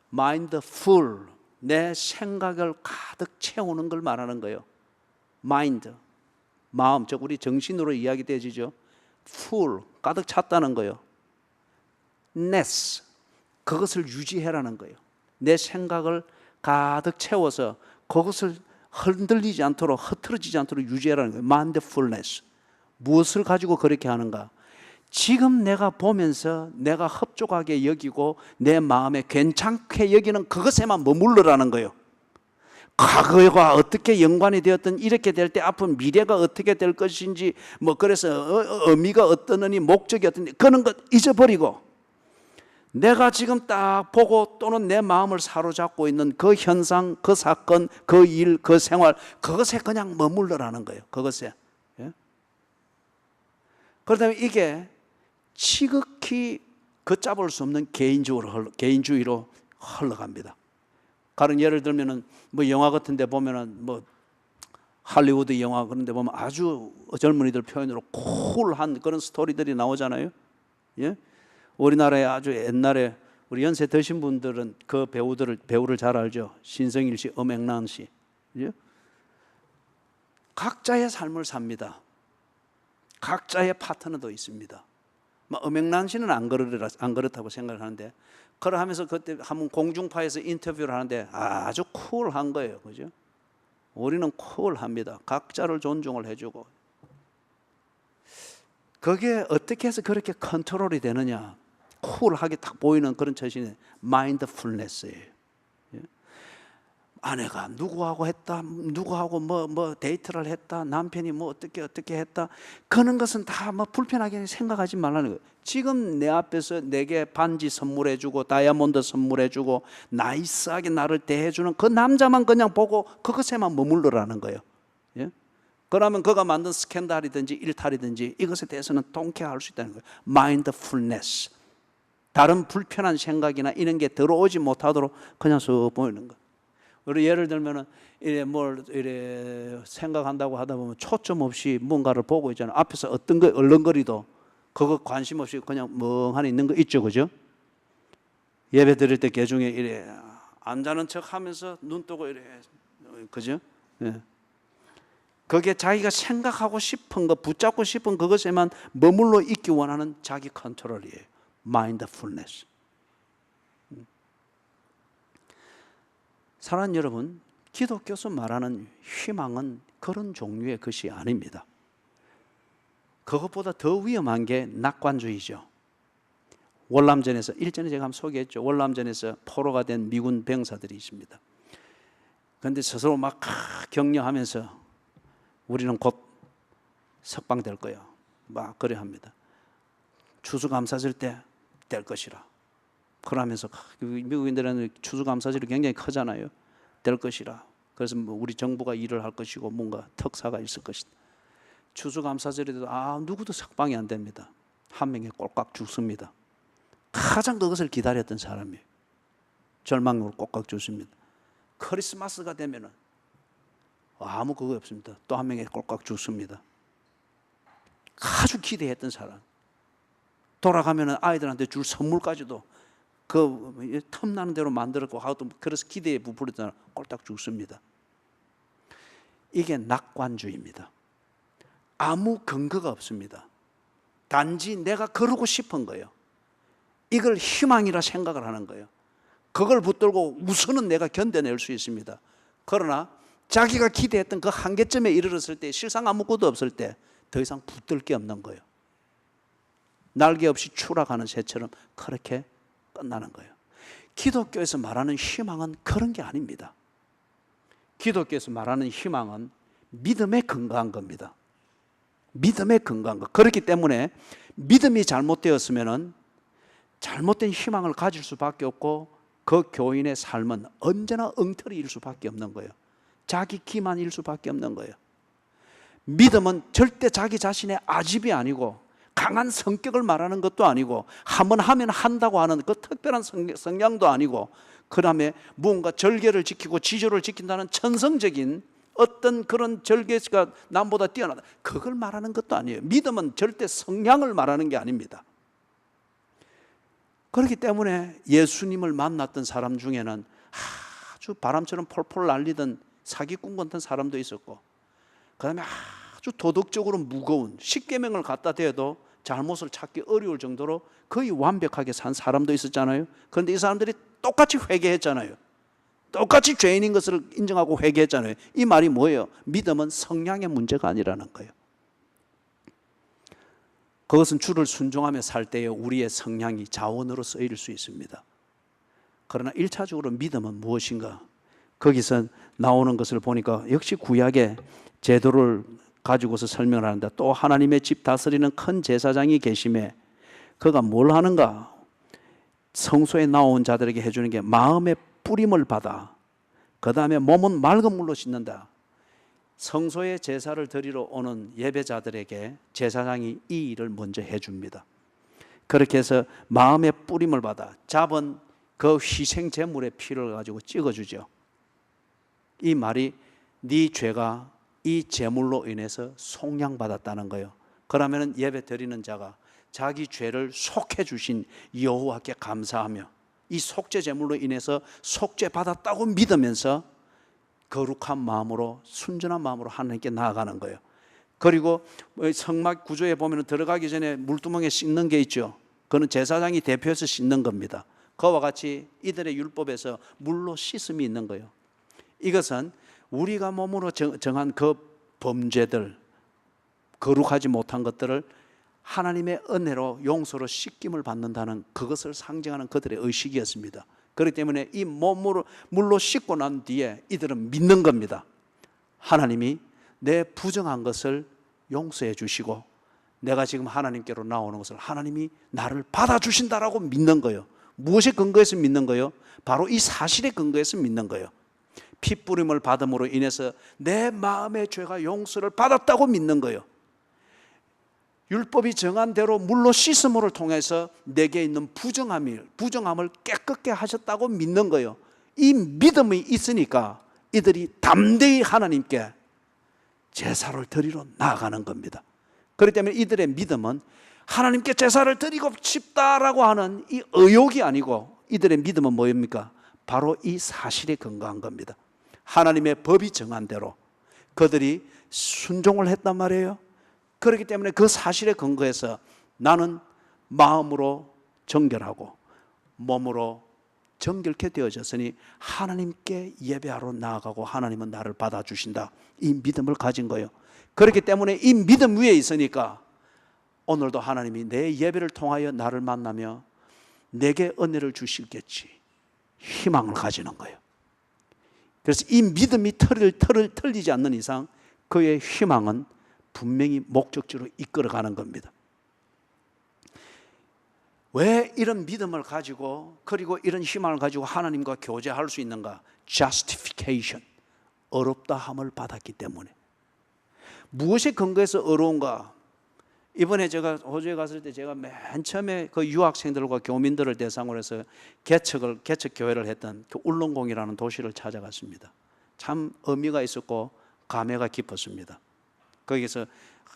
마인드풀, 내 생각을 가득 채우는 걸 말하는 거예요. 마인드, 마음, 즉 우리 정신으로 이야기되지죠. 풀, 가득 찼다는 거예요. 네스, 그것을 유지해라는 거예요. 내 생각을 가득 채워서 그것을 흔들리지 않도록, 흐트러지지 않도록 유지해라는 거예요. 마인드풀네스. 무엇을 가지고 그렇게 하는가? 지금 내가 보면서 내가 흡족하게 여기고 내 마음에 괜찮게 여기는 그것에만 머물러라는 거예요. 과거가 어떻게 연관이 되었든 이렇게 될 때 앞으로 미래가 어떻게 될 것인지 뭐 그래서 의미가 어떠느니 목적이 어떠니 그런 것 잊어버리고 내가 지금 딱 보고 또는 내 마음을 사로잡고 있는 그 현상, 그 사건, 그 일, 그 생활 그것에 그냥 머물러라는 거예요. 그것에. 예? 그렇다면 이게 지극히 걷잡을 수 없는 개인주의로 흘러갑니다. 다른 예를 들면은 뭐 영화 같은 데 보면은 뭐 할리우드 영화 그런 데 보면 아주 젊은이들 표현으로 쿨한 그런 스토리들이 나오잖아요. 예? 우리나라에 아주 옛날에 우리 연세 드신 분들은 그 배우를 잘 알죠. 신성일 씨, 엄앵란 씨. 예? 각자의 삶을 삽니다. 각자의 파트너도 있습니다. 엄앵란 씨는 안 그렇다고 생각을 하는데 그러하면서 그때 한번 공중파에서 인터뷰를 하는데 아주 쿨한 거예요. 그죠? 우리는 쿨합니다. 각자를 존중을 해주고 그게 어떻게 해서 그렇게 컨트롤이 되느냐? 쿨하게 딱 보이는 그런 처신이 마인드풀네스예요. 아내가 누구하고 했다, 누구하고 뭐 데이트를 했다, 남편이 뭐 어떻게 했다, 그런 것은 다 뭐 불편하게 생각하지 말라는 거예요. 지금 내 앞에서 내게 반지 선물해주고 다이아몬드 선물해주고 나이스하게 나를 대해주는 그 남자만 그냥 보고 그것에만 머물러라는 거예요. 예? 그러면 그가 만든 스캔들이든지 일탈이든지 이것에 대해서는 통쾌할 수 있다는 거예요. 마인드풀네스. 다른 불편한 생각이나 이런 게 들어오지 못하도록 그냥 쑥 보이는 거예요. 우리 예를 들면은 이래 생각한다고 하다 보면 초점 없이 뭔가를 보고 있잖아요. 앞에서 어떤 거 얼렁거리도 그거 관심 없이 그냥 멍하니 있는 거 있죠, 그죠? 예배 드릴 때 개중에 이래 안 자는 척 하면서 눈 뜨고 이래, 그죠? 예. 그게 자기가 생각하고 싶은 거, 붙잡고 싶은 그것에만 머물러 있기 원하는 자기 컨트롤이에요. 마인드풀네스. 사랑하는 여러분, 기독교에서 말하는 희망은 그런 종류의 것이 아닙니다. 그것보다 더 위험한 게 낙관주의죠. 월남전에서 일전에 제가 한번 소개했죠. 월남전에서 포로가 된 미군 병사들이 있습니다. 그런데 스스로 막 격려하면서 우리는 곧 석방될 거야. 막 그래 합니다. 추수감사절 때 될 것이라. 그러면서 미국인들은 추수감사절이 굉장히 크잖아요. 될 것이라. 그래서 뭐 우리 정부가 일을 할 것이고 뭔가 특사가 있을 것이다. 추수감사절에도 누구도 석방이 안 됩니다. 한 명이 꼴깍 죽습니다. 가장 그것을 기다렸던 사람이에요. 절망으로 꼴깍 죽습니다. 크리스마스가 되면은 아무 그거 없습니다. 또 한 명이 꼴깍 죽습니다. 아주 기대했던 사람. 돌아가면은 아이들한테 줄 선물까지도 그 틈나는 대로 만들었고 하고 그래서 기대에 부풀었잖아요. 꼴딱 죽습니다. 이게 낙관주의입니다. 아무 근거가 없습니다. 단지 내가 그러고 싶은 거예요. 이걸 희망이라 생각을 하는 거예요. 그걸 붙들고 우선은 내가 견뎌낼 수 있습니다. 그러나 자기가 기대했던 그 한계점에 이르렀을 때 실상 아무것도 없을 때 더 이상 붙들 게 없는 거예요. 날개 없이 추락하는 새처럼 그렇게 끝나는 거예요. 기독교에서 말하는 희망은 그런 게 아닙니다. 기독교에서 말하는 희망은 믿음에 근거한 겁니다. 믿음에 근거한 것. 그렇기 때문에 믿음이 잘못되었으면 잘못된 희망을 가질 수밖에 없고 그 교인의 삶은 언제나 엉터리일 수밖에 없는 거예요. 자기 기만일 수밖에 없는 거예요. 믿음은 절대 자기 자신의 아집이 아니고 강한 성격을 말하는 것도 아니고 한번 하면 한다고 하는 그 특별한 성향도 아니고 그 다음에 무언가 절개를 지키고 지조를 지킨다는 천성적인 어떤 그런 절개가 남보다 뛰어나다, 그걸 말하는 것도 아니에요. 믿음은 절대 성량을 말하는 게 아닙니다. 그렇기 때문에 예수님을 만났던 사람 중에는 아주 바람처럼 폴폴 날리던 사기꾼 같은 사람도 있었고, 그 다음에 아주 도덕적으로 무거운 십계명을 갖다 대도 잘못을 찾기 어려울 정도로 거의 완벽하게 산 사람도 있었잖아요. 그런데 이 사람들이 똑같이 회개했잖아요. 똑같이 죄인인 것을 인정하고 회개했잖아요. 이 말이 뭐예요? 믿음은 성량의 문제가 아니라는 거예요. 그것은 주를 순종하며 살 때에 우리의 성량이 자원으로 쓰일 수 있습니다. 그러나 1차적으로 믿음은 무엇인가? 거기서 나오는 것을 보니까 역시 구약의 제도를 가지고서 설명을 하는데, 또 하나님의 집 다스리는 큰 제사장이 계심에 그가 뭘 하는가? 성소에 나온 자들에게 해주는 게 마음의 뿌림을 받아 그 다음에 몸은 맑은 물로 씻는다. 성소에 제사를 드리러 오는 예배자들에게 제사장이 이 일을 먼저 해줍니다. 그렇게 해서 마음의 뿌림을 받아 잡은 그 희생 제물의 피를 가지고 찍어주죠. 이 말이 네 죄가 이 제물로 인해서 속량받았다는 거예요. 그러면 예배 드리는 자가 자기 죄를 속해 주신 여호와께 감사하며 이 속죄 제물로 인해서 속죄 받았다고 믿으면서 거룩한 마음으로, 순전한 마음으로 하나님께 나아가는 거예요. 그리고 성막 구조에 보면 들어가기 전에 물두멍에 씻는 게 있죠. 그건 제사장이 대표해서 씻는 겁니다. 그와 같이 이들의 율법에서 물로 씻음이 있는 거예요. 이것은 우리가 몸으로 정한 그 범죄들, 거룩하지 못한 것들을 하나님의 은혜로 용서로 씻김을 받는다는 그것을 상징하는 그들의 의식이었습니다. 그렇기 때문에 이 몸으로 물로 씻고 난 뒤에 이들은 믿는 겁니다. 하나님이 내 부정한 것을 용서해 주시고 내가 지금 하나님께로 나오는 것을 하나님이 나를 받아주신다라고 믿는 거예요. 무엇에 근거해서 믿는 거예요? 바로 이 사실에 근거해서 믿는 거예요. 핏부림을 받음으로 인해서 내 마음의 죄가 용서를 받았다고 믿는 거예요. 율법이 정한 대로 물로 씻음을 통해서 내게 있는 부정함을 깨끗게 하셨다고 믿는 거예요. 이 믿음이 있으니까 이들이 담대히 하나님께 제사를 드리러 나아가는 겁니다. 그렇기 때문에 이들의 믿음은 하나님께 제사를 드리고 싶다라고 하는 이 의욕이 아니고, 이들의 믿음은 뭐입니까? 바로 이 사실에 근거한 겁니다. 하나님의 법이 정한 대로 그들이 순종을 했단 말이에요. 그렇기 때문에 그 사실에 근거해서 나는 마음으로 정결하고 몸으로 정결케 되어졌으니 하나님께 예배하러 나아가고 하나님은 나를 받아주신다, 이 믿음을 가진 거예요. 그렇기 때문에 이 믿음 위에 있으니까 오늘도 하나님이 내 예배를 통하여 나를 만나며 내게 은혜를 주시겠지, 희망을 가지는 거예요. 그래서 이 믿음이 틀리지 않는 이상 그의 희망은 분명히 목적지로 이끌어가는 겁니다. 왜 이런 믿음을 가지고 그리고 이런 희망을 가지고 하나님과 교제할 수 있는가? Justification, 어렵다함을 받았기 때문에. 무엇에 근거해서 어려운가? 이번에 제가 호주에 갔을 때 제가 맨 처음에 그 유학생들과 교민들을 대상으로 해서 개척 교회를 했던 그 울릉공이라는 도시를 찾아갔습니다. 참 의미가 있었고 감회가 깊었습니다. 거기서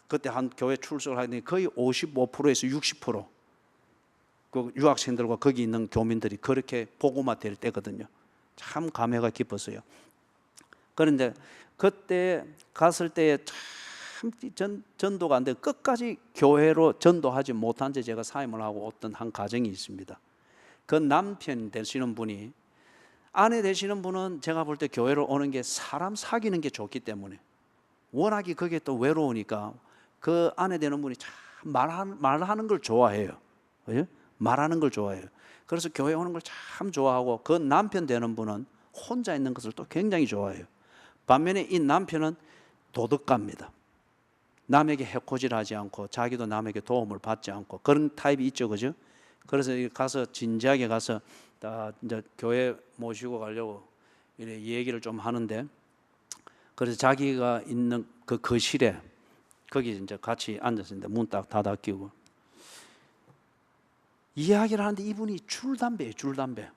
그때 한 교회 출석을 하더니 거의 55%에서 60% 그 유학생들과 거기 있는 교민들이 그렇게 복음화 될 때거든요. 참 감회가 깊었어요. 그런데 그때 갔을 때에 참 전도가 안 돼 끝까지 교회로 전도하지 못한 채 제가 사임을 하고 어떤 한 가정이 있습니다. 그 남편 되시는 분이, 아내 되시는 분은 제가 볼 때 교회로 오는 게 사람 사귀는 게 좋기 때문에, 워낙에 그게 또 외로우니까 그 아내 되는 분이 참 말하는 걸 좋아해요. 그죠? 말하는 걸 좋아해요. 그래서 교회 오는 걸 참 좋아하고, 그 남편 되는 분은 혼자 있는 것을 또 굉장히 좋아해요. 반면에 이 남편은 도덕가입니다. 남에게 해코지하지 않고 자기도 남에게 도움을 받지 않고 그런 타입이 있죠, 그죠? 그래서 가서 진지하게 가서 이제 교회 모시고 가려고 이래 얘기를 좀 하는데, 그래서 자기가 있는 그 거실에 거기 이제 같이 앉았는데 문 딱 닫아 끼고 이야기를 하는데 이분이 줄담배예요, 줄담배.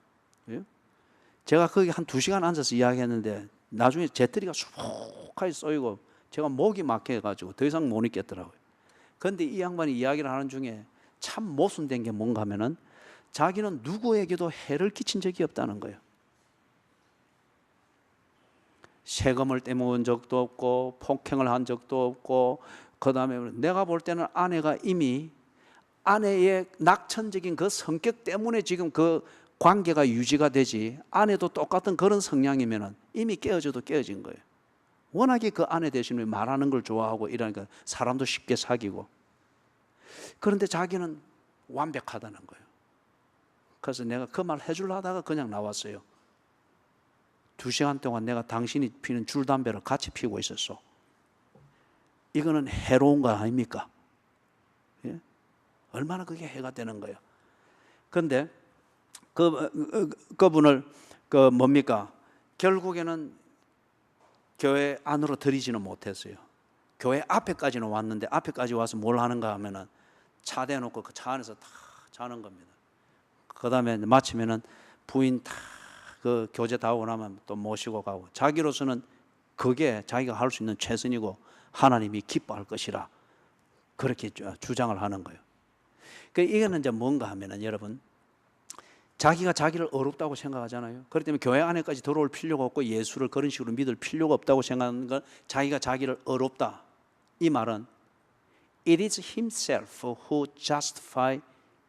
제가 거기 한 2시간 앉아서 이야기했는데 나중에 재떨이가 쑥 혹하게 쏘이고 제가 목이 막혀가지고 더 이상 못 있겠더라고요. 그런데 이 양반이 이야기를 하는 중에 참 모순된 게 뭔가 하면은 자기는 누구에게도 해를 끼친 적이 없다는 거예요. 세금을 떼먹은 적도 없고 폭행을 한 적도 없고, 그 다음에 내가 볼 때는 아내가 이미 아내의 낙천적인 그 성격 때문에 지금 그 관계가 유지가 되지, 아내도 똑같은 그런 성향이면 이미 깨어져도 깨어진 거예요. 워낙에 그 아내 대신에 말하는 걸 좋아하고 이러니까 사람도 쉽게 사귀고. 그런데 자기는 완벽하다는 거예요. 그래서 내가 그 말 해주려 하다가 그냥 나왔어요. 2시간 동안 내가 당신이 피는 줄담배를 같이 피우고 있었어. 이거는 해로운 거 아닙니까? 예? 얼마나 그게 해가 되는 거예요. 그런데 그분을 뭡니까? 결국에는 교회 안으로 들이지는 못했어요. 교회 앞에까지는 왔는데, 앞에까지 와서 뭘 하는가 하면은 차 대놓고 그 차 안에서 다 자는 겁니다. 그 다음에 마치면은 부인 다 그 교제 다 오고 나면 또 모시고 가고, 자기로서는 그게 자기가 할 수 있는 최선이고 하나님이 기뻐할 것이라 그렇게 주장을 하는 거예요. 이거는 이제 뭔가 하면은 여러분, 자기가 자기를 어렵다고 생각하잖아요. 그렇기 때문에 교회 안에까지 들어올 필요가 없고 예수를 그런 식으로 믿을 필요가 없다고 생각하는 건 자기가 자기를 어렵다. 이 말은 It is himself who justifies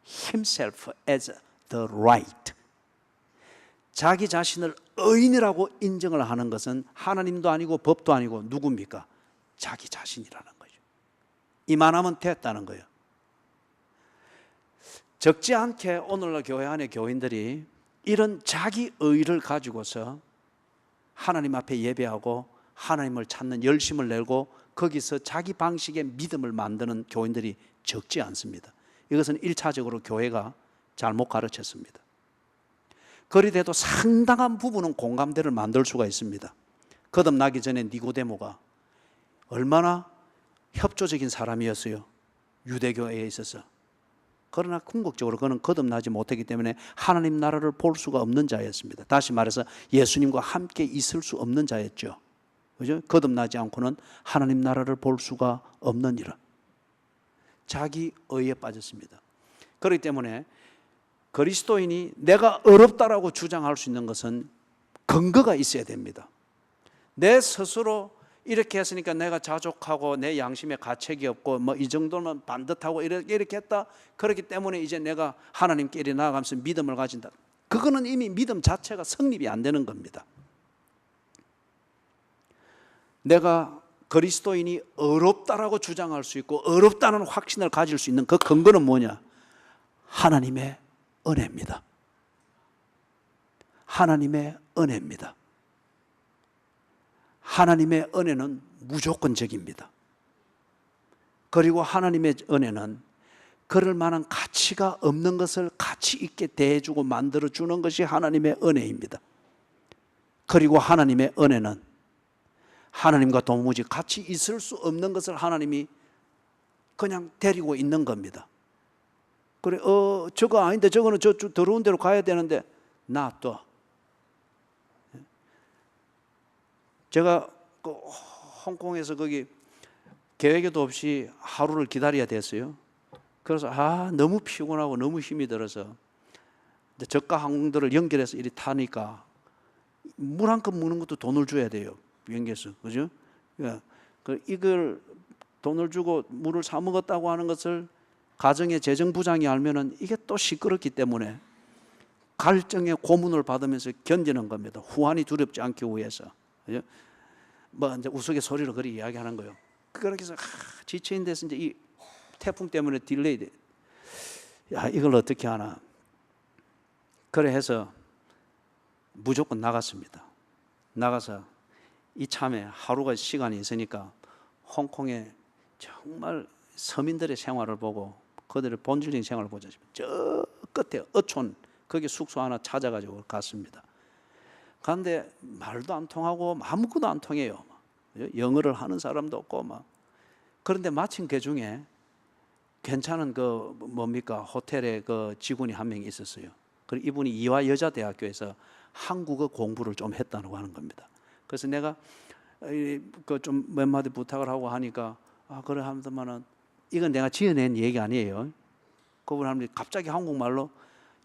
himself as the right. 자기 자신을 의인이라고 인정을 하는 것은 하나님도 아니고 법도 아니고 누굽니까? 자기 자신이라는 거죠. 이만하면 됐다는 거예요. 적지 않게 오늘날 교회 안에 교인들이 이런 자기 의를 가지고서 하나님 앞에 예배하고 하나님을 찾는 열심을 내고 거기서 자기 방식의 믿음을 만드는 교인들이 적지 않습니다. 이것은 1차적으로 교회가 잘못 가르쳤습니다. 그리돼도 상당한 부분은 공감대를 만들 수가 있습니다. 거듭나기 전에 니고데모가 얼마나 협조적인 사람이었어요. 유대교회에 있어서. 그러나 궁극적으로 그는 거듭나지 못했기 때문에 하나님 나라를 볼 수가 없는 자였습니다. 다시 말해서 예수님과 함께 있을 수 없는 자였죠. 그죠? 거듭나지 않고는 하나님 나라를 볼 수가 없는 이라. 자기 의에 빠졌습니다. 그렇기 때문에 그리스도인이 내가 어렵다라고 주장할 수 있는 것은 근거가 있어야 됩니다. 내 스스로 이렇게 했으니까 내가 자족하고 내 양심에 가책이 없고 뭐 이 정도면 반듯하고 이렇게 했다. 그렇기 때문에 이제 내가 하나님께 이리 나아가면서 믿음을 가진다. 그거는 이미 믿음 자체가 성립이 안 되는 겁니다. 내가 그리스도인이 어렵다라고 주장할 수 있고 어렵다는 확신을 가질 수 있는 그 근거는 뭐냐? 하나님의 은혜입니다. 하나님의 은혜입니다. 하나님의 은혜는 무조건적입니다. 그리고 하나님의 은혜는 그럴 만한 가치가 없는 것을 가치 있게 대해주고 만들어주는 것이 하나님의 은혜입니다. 그리고 하나님의 은혜는 하나님과 도무지 같이 있을 수 없는 것을 하나님이 그냥 데리고 있는 겁니다. 그래, 저거 아닌데 저거는 저 더러운 데로 가야 되는데 놔둬. 제가 홍콩에서 거기 계획에도 없이 하루를 기다려야 됐어요. 그래서 너무 피곤하고 너무 힘이 들어서 저가 항공들을 연결해서 이리 타니까 물 한 컵 먹는 것도 돈을 줘야 돼요. 비행기에서. 그죠? 이걸 돈을 주고 물을 사 먹었다고 하는 것을 가정의 재정부장이 알면은 이게 또 시끄럽기 때문에 갈증의 고문을 받으면서 견디는 겁니다. 후환이 두렵지 않기 위해서. 그죠? 뭐 이제 우스갯소리로 그렇게 이야기하는 거예요. 그렇게 해서 지체인 데서 이제 이 태풍 때문에 딜레이 돼. 야, 이걸 어떻게 하나. 그래 해서 무조건 나갔습니다. 나가서 이참에 하루가 시간이 있으니까 홍콩에 정말 서민들의 생활을 보고 그들의 본질적인 생활을 보자. 저 끝에 어촌 거기 숙소 하나 찾아가지고 갔습니다. 그런데 말도 안 통하고 아무것도 안 통해요. 영어를 하는 사람도 없고 막. 그런데 마침 그 중에 괜찮은 그 뭡니까 호텔에 그 직원이 한 명이 있었어요. 그리고 이분이 이화여자대학교에서 한국어 공부를 좀 했다고 하는 겁니다. 그래서 내가 그 좀 몇 마디 부탁을 하고 하니까 그래 하면서만은 이건 내가 지어낸 얘기 아니에요. 그분 하면 갑자기 한국말로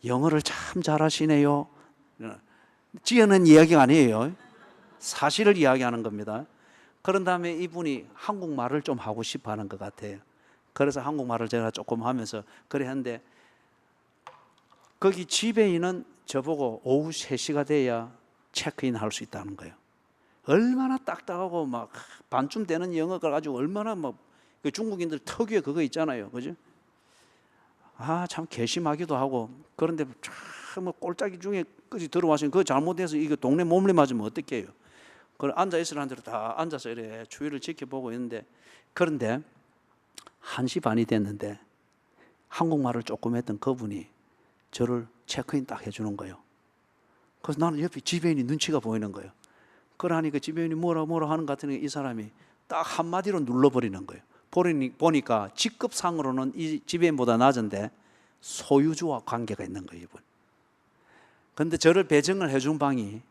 영어를 참 잘하시네요. 지어낸 이야기가 아니에요. 사실을 이야기하는 겁니다. 그런 다음에 이분이 한국말을 좀 하고 싶어 하는 것 같아요. 그래서 한국말을 제가 조금 하면서 그래 했는데 거기 지배인은 저보고 오후 3시가 돼야 체크인 할 수 있다는 거예요. 얼마나 딱딱하고 막 반쯤 되는 영어가 가지고 얼마나 막 중국인들 특유의 그거 있잖아요. 그죠? 참 괘씸하기도 하고 그런데 참 꼴짜기 중에 끝이 들어와서 그거 잘못해서 이거 동네 몸을 맞으면 어떡해요? 그걸 앉아있을 한대로 다 앉아서 이래 추위를 지켜보고 있는데 그런데 1시 반이 됐는데 한국말을 조금 했던 그분이 저를 체크인 딱 해주는 거예요. 그래서 나는 옆에 지배인이 눈치가 보이는 거예요. 그러니까 지배인이 뭐라 하는 것 같으니 이 사람이 딱 한마디로 눌러버리는 거예요. 보니까 직급상으로는 이 지배인보다 낮은데 소유주와 관계가 있는 거예요, 이분. 그런데 저를 배정을 해준 방이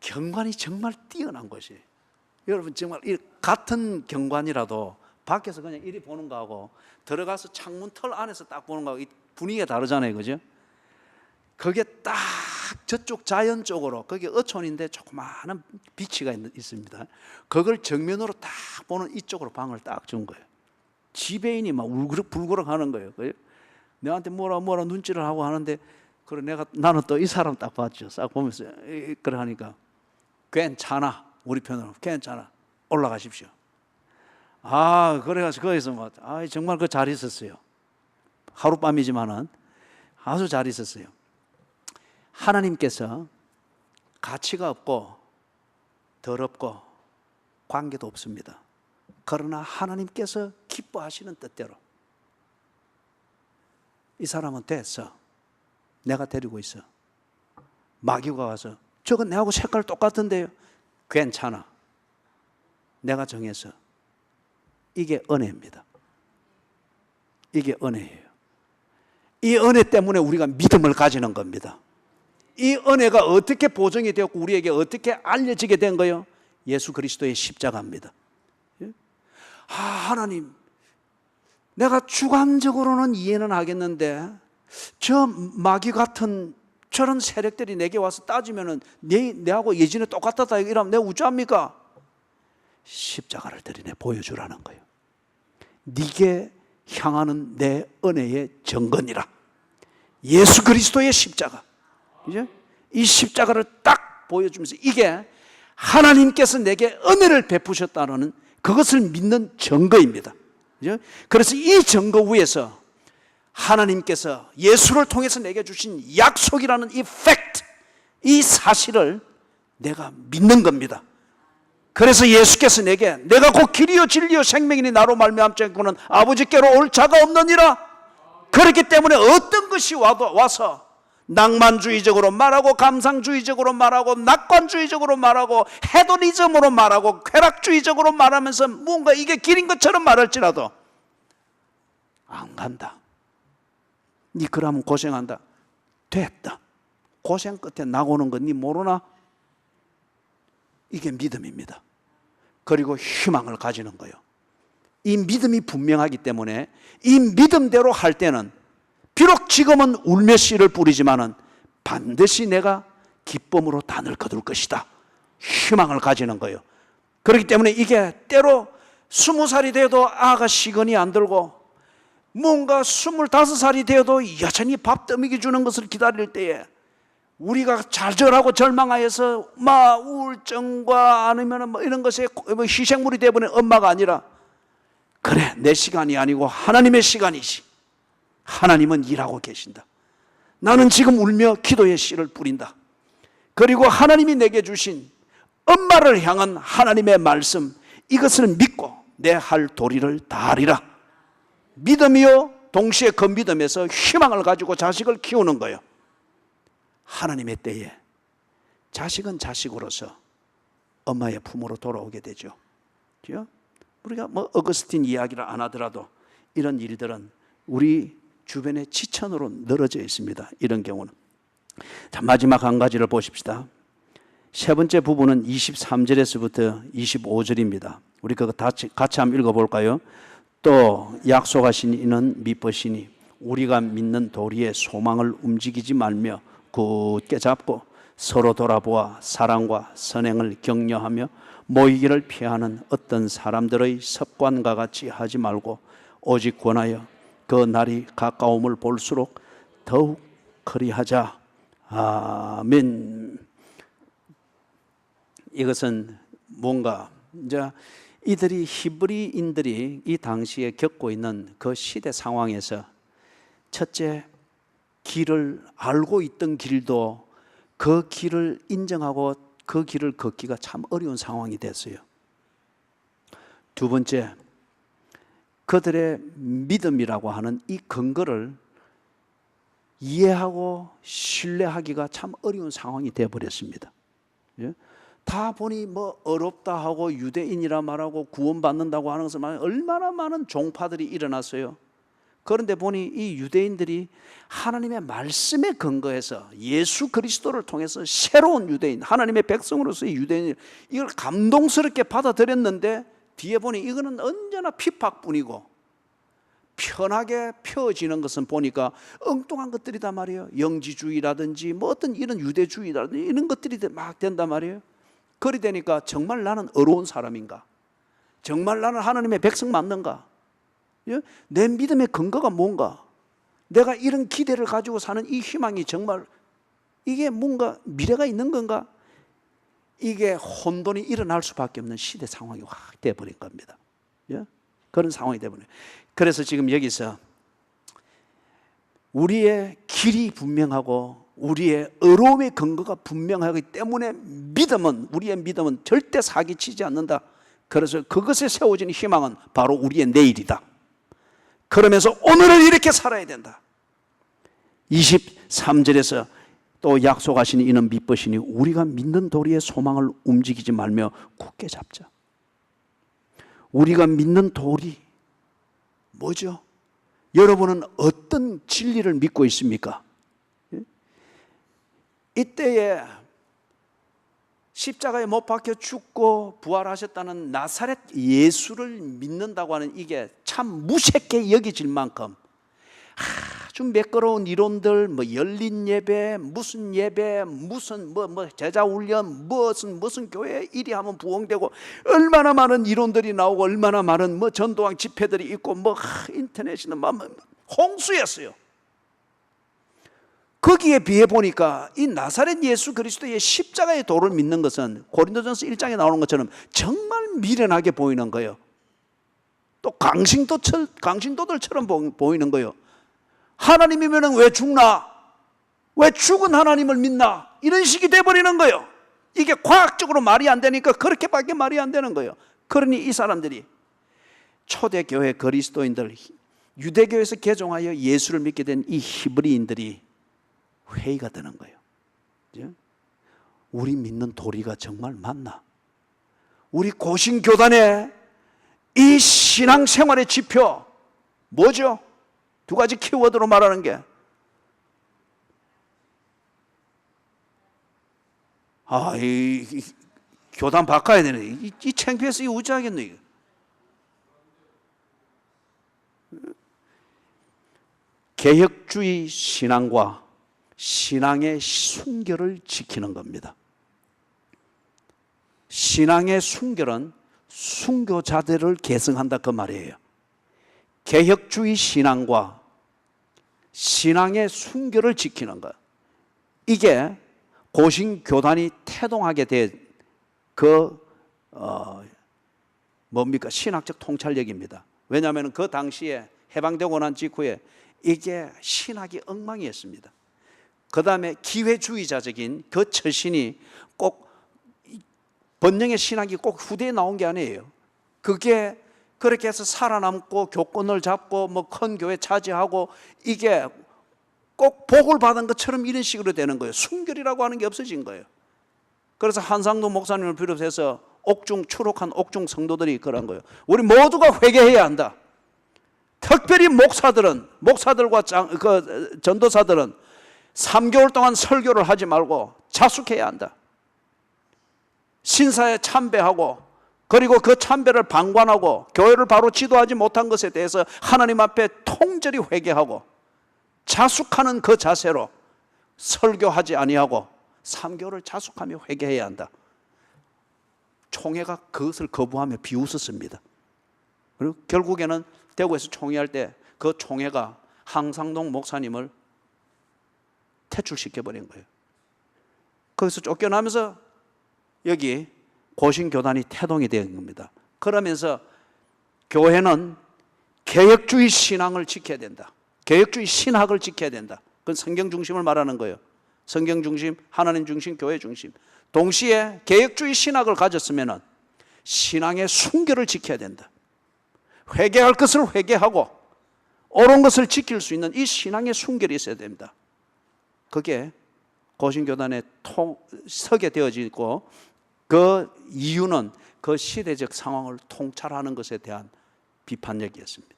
경관이 정말 뛰어난 것이에요. 여러분 정말 같은 경관이라도 밖에서 그냥 이리 보는 거하고 들어가서 창문 털 안에서 딱 보는 거하고 분위기가 다르잖아요, 그죠? 그게 딱 저쪽 자연 쪽으로 거기 어촌인데 조그마한 비치가 있습니다. 그걸 정면으로 딱 보는 이쪽으로 방을 딱 준 거예요. 지배인이 막 울그럭불그럭 하는 거예요. 내한테 뭐라 눈치를 하고 하는데 그래 나는 또 이 사람 딱 봤죠. 싹 보면서 그래 하니까 괜찮아, 우리 편으로 괜찮아, 올라가십시오. 그래가지고 거기서 정말 그 잘 있었어요. 하룻밤이지만은 아주 잘 있었어요. 하나님께서 가치가 없고 더럽고 관계도 없습니다. 그러나 하나님께서 기뻐하시는 뜻대로 이 사람은 됐어. 내가 데리고 있어. 마귀가 와서 저건 내하고 색깔 똑같은데요. 괜찮아. 내가 정했어. 이게 은혜입니다. 이게 은혜예요. 이 은혜 때문에 우리가 믿음을 가지는 겁니다. 이 은혜가 어떻게 보정이 되었고 우리에게 어떻게 알려지게 된 거예요? 예수 그리스도의 십자가입니다. 하나님, 내가 주관적으로는 이해는 하겠는데 저 마귀 같은 저런 세력들이 내게 와서 따지면은 내하고 예전에 똑같았다 이러면 내가 우쭐합니까? 십자가를 들이내 보여주라는 거예요. 네게 향하는 내 은혜의 정건이라. 예수 그리스도의 십자가. 그죠? 이 십자가를 딱 보여주면서 이게 하나님께서 내게 은혜를 베푸셨다는 그것을 믿는 증거입니다. 그죠? 그래서 이 증거 위에서 하나님께서 예수를 통해서 내게 주신 약속이라는 이 팩트, 이 사실을 내가 믿는 겁니다. 그래서 예수께서 내게 내가 곧 길이요 진리요 생명이니 나로 말미암지 않고는 아버지께로 올 자가 없느니라. 그렇기 때문에 어떤 것이 와서 낭만주의적으로 말하고 감상주의적으로 말하고 낙관주의적으로 말하고 헤도니즘으로 말하고 쾌락주의적으로 말하면서 뭔가 이게 길인 것처럼 말할지라도 안 간다. 니 그러면 고생한다. 됐다. 고생 끝에 나오는 건 니 모르나? 이게 믿음입니다. 그리고 희망을 가지는 거예요. 이 믿음이 분명하기 때문에 이 믿음대로 할 때는 비록 지금은 울며 씨를 뿌리지만은 반드시 내가 기쁨으로 단을 거둘 것이다. 희망을 가지는 거예요. 그렇기 때문에 이게 때로 20살이 돼도 아가 시건이 안 들고 뭔가 25살이 되어도 여전히 밥 떠먹이 주는 것을 기다릴 때에 우리가 좌절하고 절망하여서 우울증과 아니면 이런 것에 희생물이 되어버린 엄마가 아니라 그래 내 시간이 아니고 하나님의 시간이지. 하나님은 일하고 계신다. 나는 지금 울며 기도의 씨를 뿌린다. 그리고 하나님이 내게 주신 엄마를 향한 하나님의 말씀 이것을 믿고 내 할 도리를 다하리라. 믿음이요 동시에 그 믿음에서 희망을 가지고 자식을 키우는 거예요. 하나님의 때에 자식은 자식으로서 엄마의 품으로 돌아오게 되죠. 우리가 어거스틴 이야기를 안 하더라도 이런 일들은 우리 주변에 지천으로 늘어져 있습니다. 이런 경우는. 자, 마지막 한 가지를 보십시다. 세 번째 부분은 23절에서부터 25절입니다. 우리 그거 같이 한번 읽어볼까요? 또 약속하신 이는 미쁘시니 우리가 믿는 도리의 소망을 움직이지 말며 굳게 잡고 서로 돌아보아 사랑과 선행을 격려하며 모이기를 피하는 어떤 사람들의 습관과 같이 하지 말고 오직 권하여 그 날이 가까움을 볼수록 더욱 그리하자. 아멘. 이것은 뭔가 이제 이들이 히브리인들이 이 당시에 겪고 있는 그 시대 상황에서 첫째, 길을 알고 있던 길도 그 길을 인정하고 그 길을 걷기가 참 어려운 상황이 됐어요. 두 번째, 그들의 믿음이라고 하는 이 근거를 이해하고 신뢰하기가 참 어려운 상황이 되어버렸습니다. 다 보니 뭐 어렵다 하고 유대인이라 말하고 구원받는다고 하는 것을 말하면 얼마나 많은 종파들이 일어났어요. 그런데 보니 이 유대인들이 하나님의 말씀에 근거해서 예수 그리스도를 통해서 새로운 유대인, 하나님의 백성으로서의 유대인, 이걸 감동스럽게 받아들였는데 뒤에 보니 이거는 언제나 핍박뿐이고 편하게 펴지는 것은 보니까 엉뚱한 것들이단 말이에요. 영지주의라든지 뭐 어떤 이런 유대주의라든지 이런 것들이 막 된단 말이에요. 그리 되니까 정말 나는 어려운 사람인가? 정말 나는 하나님의 백성 맞는가? 내 믿음의 근거가 뭔가? 내가 이런 기대를 가지고 사는 이 희망이 정말 이게 뭔가 미래가 있는 건가? 이게 혼돈이 일어날 수밖에 없는 시대 상황이 확 돼버린 겁니다. 그런 상황이 돼버려요. 그래서 지금 여기서 우리의 길이 분명하고 우리의 어려움의 근거가 분명하기 때문에 우리의 믿음은 절대 사기치지 않는다. 그래서 그것에 세워진 희망은 바로 우리의 내일이다. 그러면서 오늘을 이렇게 살아야 된다. 23절에서 또 약속하시니 이는 미쁘시니 우리가 믿는 도리의 소망을 움직이지 말며 굳게 잡자. 우리가 믿는 도리 뭐죠? 여러분은 어떤 진리를 믿고 있습니까? 이때에 십자가에 못 박혀 죽고 부활하셨다는 나사렛 예수를 믿는다고 하는 이게 참 무색해 여겨질 만큼 아주 매끄러운 이론들, 뭐 열린 예배, 무슨 제자 훈련, 무슨 교회 이리 하면 부흥되고 얼마나 많은 이론들이 나오고 얼마나 많은 뭐 전도왕 집회들이 있고 인터넷이나 홍수였어요. 거기에 비해 보니까 이 나사렛 예수 그리스도의 십자가의 도를 믿는 것은 고린도전서 1장에 나오는 것처럼 정말 미련하게 보이는 거예요. 또 강신도들처럼 보이는 거예요. 하나님이면 왜 죽나? 왜 죽은 하나님을 믿나? 이런 식이 돼버리는 거예요. 이게 과학적으로 말이 안 되니까 그렇게밖에 말이 안 되는 거예요. 그러니 이 사람들이 초대교회 그리스도인들, 유대교에서 개종하여 예수를 믿게 된 이 히브리인들이 회의가 되는 거예요. 우리 믿는 도리가 정말 맞나? 우리 고신교단의 이 신앙생활의 지표 뭐죠? 두 가지 키워드로 말하는 게 이 교단 바꿔야 되네. 이 창피해서 이거 어찌하겠노 이거. 개혁주의 신앙과 신앙의 순결을 지키는 겁니다. 신앙의 순결은 순교자들을 계승한다 그 말이에요. 개혁주의 신앙과 신앙의 순결을 지키는 것, 이게 고신교단이 태동하게 된 뭡니까? 신학적 통찰력입니다. 왜냐하면 그 당시에 해방되고 난 직후에 이게 신학이 엉망이었습니다. 그 다음에 기회주의자적인 그 처신이 꼭 번영의 신학이 꼭 후대에 나온 게 아니에요. 그게 그렇게 해서 살아남고 교권을 잡고 뭐 큰 교회 차지하고 이게 꼭 복을 받은 것처럼 이런 식으로 되는 거예요. 순결이라고 하는 게 없어진 거예요. 그래서 한상도 목사님을 비롯해서 추록한 옥중 성도들이 그런 거예요. 우리 모두가 회개해야 한다. 특별히 목사들과 전도사들은 3개월 동안 설교를 하지 말고 자숙해야 한다. 신사에 참배하고 그리고 그 참배를 방관하고 교회를 바로 지도하지 못한 것에 대해서 하나님 앞에 통절히 회개하고 자숙하는 그 자세로 설교하지 아니하고 3개월을 자숙하며 회개해야 한다. 총회가 그것을 거부하며 비웃었습니다. 그리고 결국에는 대구에서 총회할 때 그 총회가 항상동 목사님을 퇴출시켜버린 거예요. 거기서 쫓겨나면서 여기 고신교단이 태동이 된 겁니다. 그러면서 교회는 개혁주의 신앙을 지켜야 된다. 개혁주의 신학을 지켜야 된다. 그건 성경 중심을 말하는 거예요. 성경 중심, 하나님 중심, 교회 중심. 동시에 개혁주의 신학을 가졌으면 신앙의 순결을 지켜야 된다. 회개할 것을 회개하고 옳은 것을 지킬 수 있는 이 신앙의 순결이 있어야 됩니다. 그게 고신교단에 서게 되어지고 그 이유는 그 시대적 상황을 통찰하는 것에 대한 비판력이었습니다.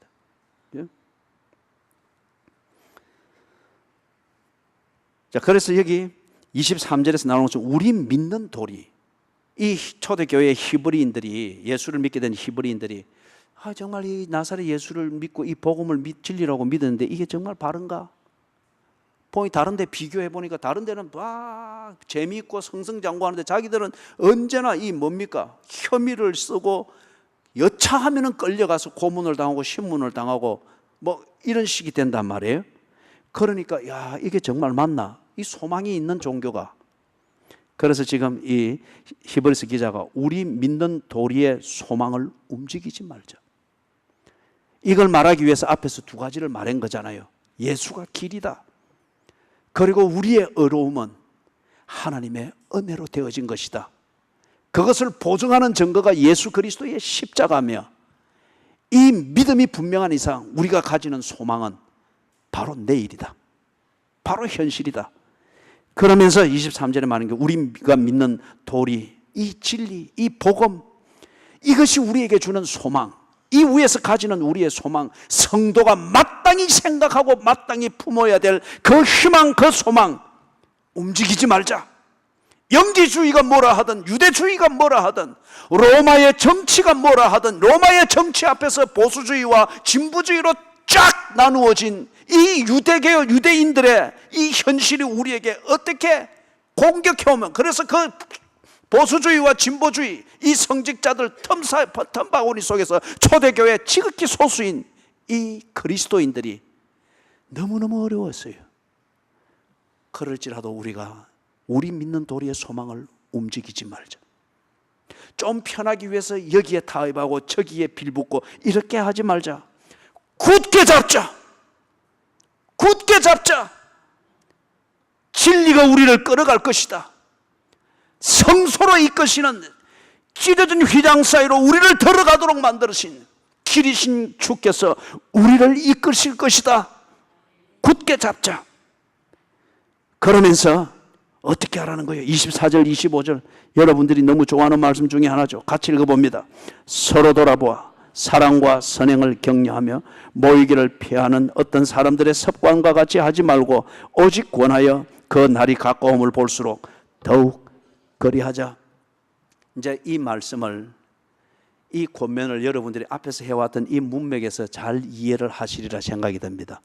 자, 그래서 여기 23절에서 나오는 것은 우리 믿는 도리, 이 초대교회 히브리인들이, 예수를 믿게 된 히브리인들이 정말 이 나사렛 예수를 믿고 이 복음을 진리라고 믿었는데 이게 정말 바른가? 다른 데 비교해 보니까 다른 데는 막 재미있고 승승장구하는데 자기들은 언제나 이 뭡니까? 혐의를 쓰고 여차하면은 끌려가서 고문을 당하고 신문을 당하고 뭐 이런 식이 된단 말이에요. 그러니까 야, 이게 정말 맞나? 이 소망이 있는 종교가. 그래서 지금 이 히브리서 기자가 우리 믿는 도리의 소망을 움직이지 말자. 이걸 말하기 위해서 앞에서 2가지를 말한 거잖아요. 예수가 길이다. 그리고 우리의 어려움은 하나님의 은혜로 되어진 것이다. 그것을 보증하는 증거가 예수 그리스도의 십자가며 이 믿음이 분명한 이상 우리가 가지는 소망은 바로 내일이다. 바로 현실이다. 그러면서 23절에 말하는 게 우리가 믿는 도리, 이 진리, 이 복음, 이것이 우리에게 주는 소망, 이 위에서 가지는 우리의 소망, 성도가 마땅히 생각하고 마땅히 품어야 될 그 희망, 그 소망, 움직이지 말자. 영지주의가 뭐라 하든, 유대주의가 뭐라 하든, 로마의 정치가 뭐라 하든, 로마의 정치 앞에서 보수주의와 진보주의로 쫙 나누어진 이 유대교 유대인들의 이 현실이 우리에게 어떻게 공격해오면, 그래서 그 보수주의와 진보주의, 이 성직자들 틈바구니 속에서 초대교회 지극히 소수인 이 그리스도인들이 너무너무 어려웠어요. 그럴지라도 우리가 우리 믿는 도리의 소망을 움직이지 말자. 좀 편하기 위해서 여기에 타협하고 저기에 빌붙고 이렇게 하지 말자. 굳게 잡자. 굳게 잡자. 진리가 우리를 끌어갈 것이다. 성소로 이끄시는 찢어진 휘장 사이로 우리를 들어가도록 만드신 길이신 주께서 우리를 이끄실 것이다. 굳게 잡자. 그러면서 어떻게 하라는 거예요? 24절 25절 여러분들이 너무 좋아하는 말씀 중에 하나죠. 같이 읽어봅니다. 서로 돌아보아 사랑과 선행을 격려하며 모이기를 피하는 어떤 사람들의 습관과 같이 하지 말고 오직 권하여 그 날이 가까움을 볼수록 더욱 그리하자. 이제 이 말씀을, 이 권면을 여러분들이 앞에서 해왔던 이 문맥에서 잘 이해를 하시리라 생각이 듭니다.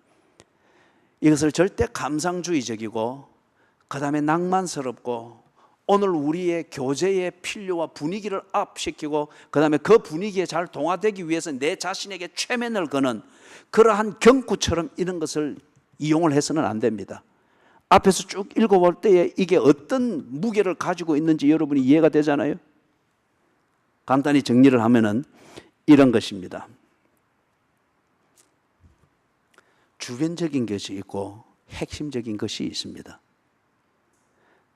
이것을 절대 감상주의적이고 그 다음에 낭만스럽고 오늘 우리의 교제의 필요와 분위기를 압시키고 그 다음에 그 분위기에 잘 동화되기 위해서 내 자신에게 최면을 거는 그러한 경구처럼 이런 것을 이용을 해서는 안 됩니다. 앞에서 쭉 읽어볼 때에 이게 어떤 무게를 가지고 있는지 여러분이 이해가 되잖아요. 간단히 정리를 하면은 이런 것입니다. 주변적인 것이 있고 핵심적인 것이 있습니다.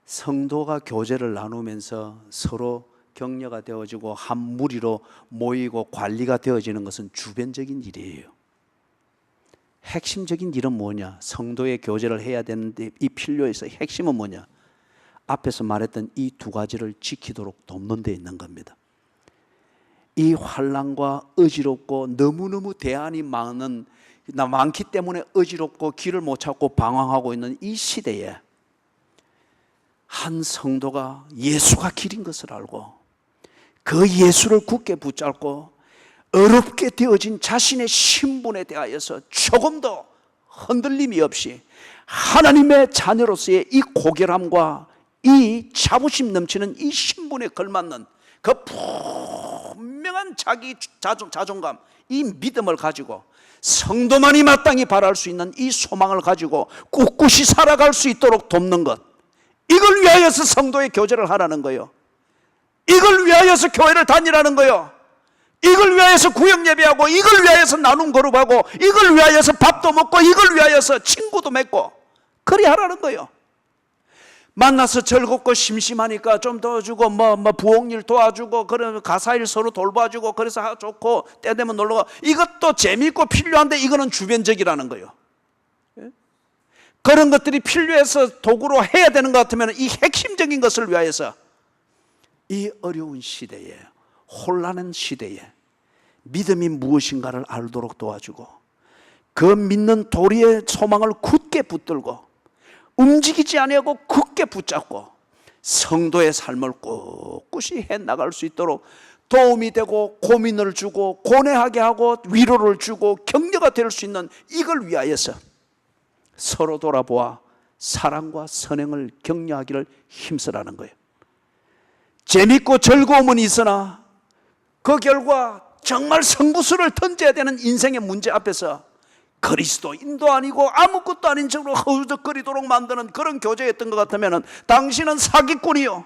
성도가 교제를 나누면서 서로 격려가 되어지고 한 무리로 모이고 관리가 되어지는 것은 주변적인 일이에요. 핵심적인 일은 뭐냐? 성도의 교제를 해야 되는데 이 필요에서 핵심은 뭐냐? 앞에서 말했던 이 2가지를 지키도록 돕는 데 있는 겁니다. 이 환난과 어지럽고 너무너무 대안이 많기 때문에 어지럽고 길을 못 찾고 방황하고 있는 이 시대에 한 성도가 예수가 길인 것을 알고 그 예수를 굳게 붙잡고 어렵게 되어진 자신의 신분에 대하여서 조금도 흔들림이 없이 하나님의 자녀로서의 이 고결함과 이 자부심 넘치는 이 신분에 걸맞는 그 분명한 자기 자존감, 이 믿음을 가지고 성도만이 마땅히 바랄 수 있는 이 소망을 가지고 꿋꿋이 살아갈 수 있도록 돕는 것, 이걸 위하여서 성도의 교제를 하라는 거예요. 이걸 위하여서 교회를 다니라는 거예요. 이걸 위하여서 구역 예배하고, 이걸 위하여서 나눔 거룩하고, 이걸 위하여서 밥도 먹고, 이걸 위하여서 친구도 맺고, 그리 하라는 거예요. 만나서 즐겁고 심심하니까 좀 도와주고, 부엌일 도와주고, 그러면 가사일 서로 돌봐주고, 그래서 좋고, 때 되면 놀러가. 이것도 재미있고 필요한데, 이거는 주변적이라는 거예요. 그런 것들이 필요해서 도구로 해야 되는 것 같으면, 이 핵심적인 것을 위하여서 이 어려운 시대에, 혼란한 시대에 믿음이 무엇인가를 알도록 도와주고, 그 믿는 도리의 소망을 굳게 붙들고 움직이지 아니하고 굳게 붙잡고 성도의 삶을 꿋꿋이 해나갈 수 있도록 도움이 되고, 고민을 주고 고뇌하게 하고 위로를 주고 격려가 될 수 있는 이걸 위하여서 서로 돌아보아 사랑과 선행을 격려하기를 힘쓰라는 거예요. 재밌고 즐거움은 있으나 그 결과 정말 성부수를 던져야 되는 인생의 문제 앞에서 그리스도인도 아니고 아무것도 아닌 척으로 허우적거리도록 만드는 그런 교제였던 것 같으면 당신은 사기꾼이요,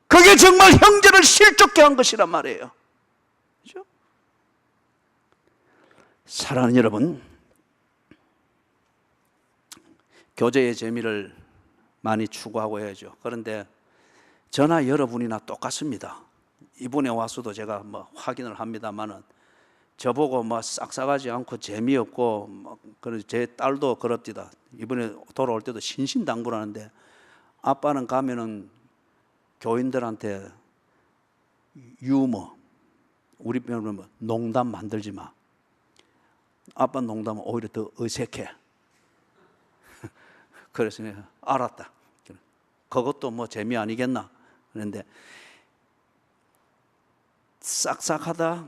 그게 정말 형제를 실족케 한 것이란 말이에요. 그렇죠? 사랑하는 여러분, 교제의 재미를 많이 추구하고 해야죠. 그런데 저나 여러분이나 똑같습니다. 이번에 와서도 제가 확인을 합니다만은, 저보고 싹싹하지 않고 재미없고, 그래서 제 딸도 그럽디다. 이번에 돌아올 때도 신신당부라는데, 아빠는 가면은 교인들한테 유머, 우리 편으로 농담 만들지 마. 아빠 농담은 오히려 더 어색해. 그래서 내가 알았다. 그것도 재미 아니겠나. 그런데 싹싹하다,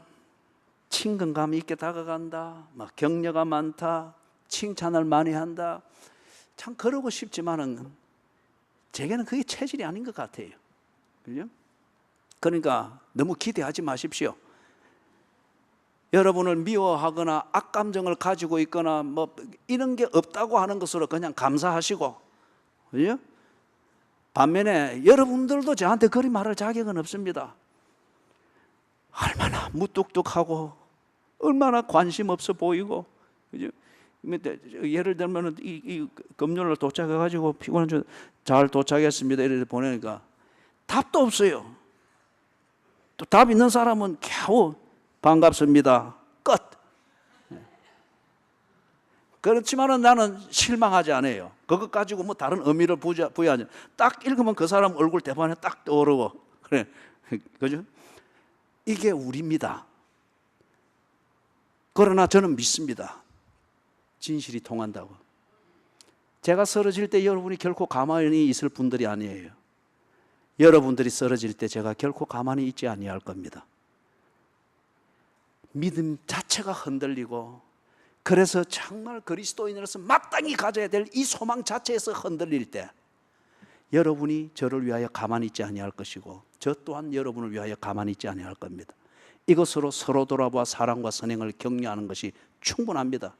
친근감 있게 다가간다, 격려가 많다, 칭찬을 많이 한다, 참 그러고 싶지만은 제게는 그게 체질이 아닌 것 같아요. 그죠? 그러니까 너무 기대하지 마십시오. 여러분을 미워하거나 악감정을 가지고 있거나 이런 게 없다고 하는 것으로 그냥 감사하시고, 그죠? 반면에 여러분들도 저한테 그리 말할 자격은 없습니다. 얼마나 무뚝뚝하고 얼마나 관심 없어 보이고, 그죠? 예를 들면 이 금요일 도착해가지고 피곤한 줄 잘 도착했습니다 이렇게 보내니까 답도 없어요. 또 답 있는 사람은 겨우 반갑습니다, 끝. 그렇지만은 나는 실망하지 않아요. 그것 가지고 다른 의미를 부여하지. 딱 읽으면 그 사람 얼굴 대판에 딱 떠오르고, 그래, 그죠? 이게 우리입니다. 그러나 저는 믿습니다. 진실이 통한다고. 제가 쓰러질 때 여러분이 결코 가만히 있을 분들이 아니에요. 여러분들이 쓰러질 때 제가 결코 가만히 있지 아니할 겁니다. 믿음 자체가 흔들리고, 그래서 정말 그리스도인으로서 마땅히 가져야 될 이 소망 자체에서 흔들릴 때 여러분이 저를 위하여 가만히 있지 아니할 것이고, 저 또한 여러분을 위하여 가만히 있지 아니할 겁니다. 이것으로 서로 돌아보아 사랑과 선행을 격려하는 것이 충분합니다.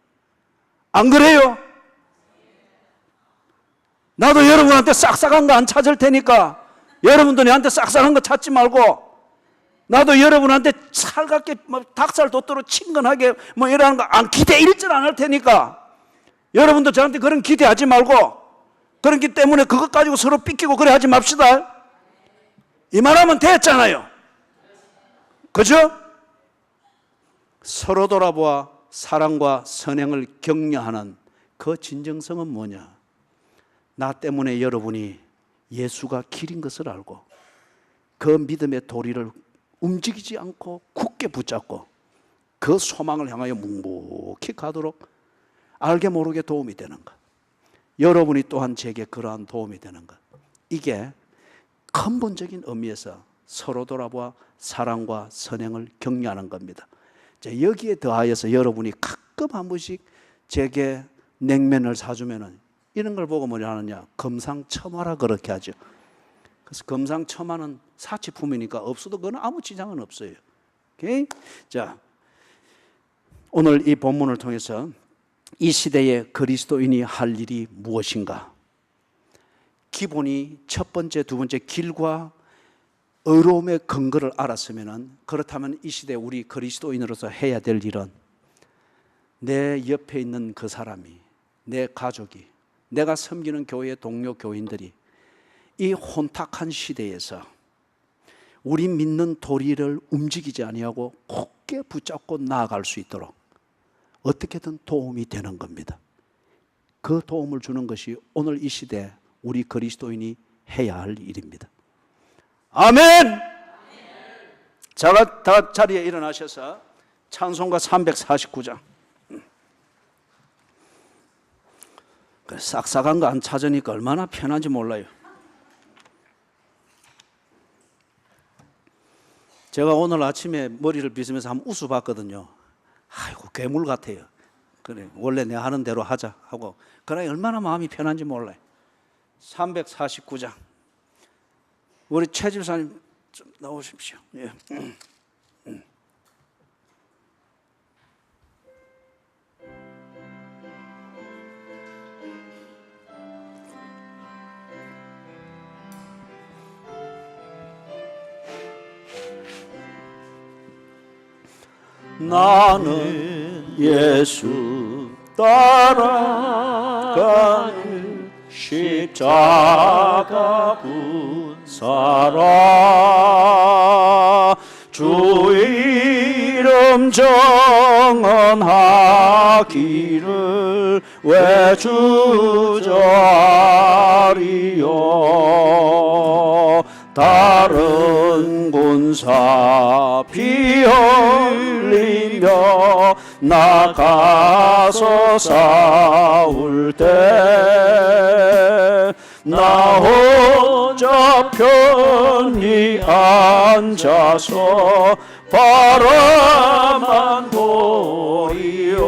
안 그래요? 나도 여러분한테 싹싹한 거 안 찾을 테니까 여러분도 내한테 싹싹한 거 찾지 말고, 나도 여러분한테 살갑게 닭살 돋도록 친근하게 이러는 거 안 기대 일절 안 할 테니까 여러분도 저한테 그런 기대하지 말고, 그렇기 때문에 그것 가지고 서로 삐끼고 그래 하지 맙시다. 이 말하면 됐잖아요. 그죠? 서로 돌아보아 사랑과 선행을 격려하는 그 진정성은 뭐냐? 나 때문에 여러분이 예수가 길인 것을 알고 그 믿음의 도리를 움직이지 않고 굳게 붙잡고 그 소망을 향하여 묵묵히 가도록 알게 모르게 도움이 되는 것. 여러분이 또한 제게 그러한 도움이 되는 것. 이게 근본적인 의미에서 서로 돌아보아 사랑과 선행을 격려하는 겁니다. 자, 여기에 더하여서 여러분이 가끔 한 번씩 제게 냉면을 사주면은 이런 걸 보고 뭐냐 하느냐, 금상첨화라 그렇게 하죠. 그래서 금상첨화는 사치품이니까 없어도 그건 아무 지장은 없어요. 오케이? 자, 오늘 이 본문을 통해서 이 시대에 그리스도인이 할 일이 무엇인가? 기본이 첫 번째, 두 번째 길과 의로움의 근거를 알았으면, 그렇다면 이 시대에 우리 그리스도인으로서 해야 될 일은 내 옆에 있는 그 사람이, 내 가족이, 내가 섬기는 교회의 동료 교인들이 이 혼탁한 시대에서 우리 믿는 도리를 움직이지 아니하고 굳게 붙잡고 나아갈 수 있도록 어떻게든 도움이 되는 겁니다. 그 도움을 주는 것이 오늘 이 시대 우리 그리스도인이 해야 할 일입니다. 아멘! 다 자리에 일어나셔서 찬송가 349장. 싹싹한 거 안 찾으니까 얼마나 편한지 몰라요. 제가 오늘 아침에 머리를 빗으면서 한번 웃어봤거든요. 아이고, 괴물 같아요. 그래, 원래 내가 하는 대로 하자 하고, 그러나 얼마나 마음이 편한지 몰라요. 349장. 우리 최 집사님 좀 나오십시오. 예. 나는 예수 따라가는 십자가 군사라. 주 이름 정언하기를 외주저하리요. 다른 군사 피 흘리며 나가서 싸울 때 나 혼자 편히 앉아서 바라만 보이오.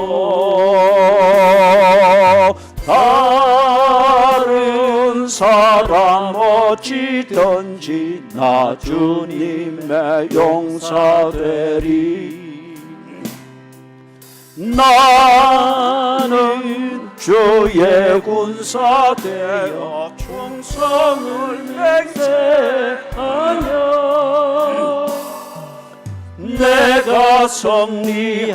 다른 사람 어찌든지 나 주님의 용사되리. 나는 주의 군사 되어 충성을 맹세하며 내가 승리하기까지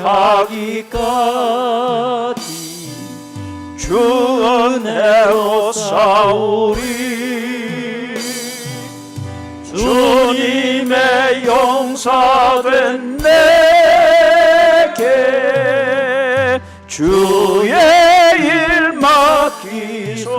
주 은혜로 싸우리. 주님의 용사된 내게 주의 일 맡기소서.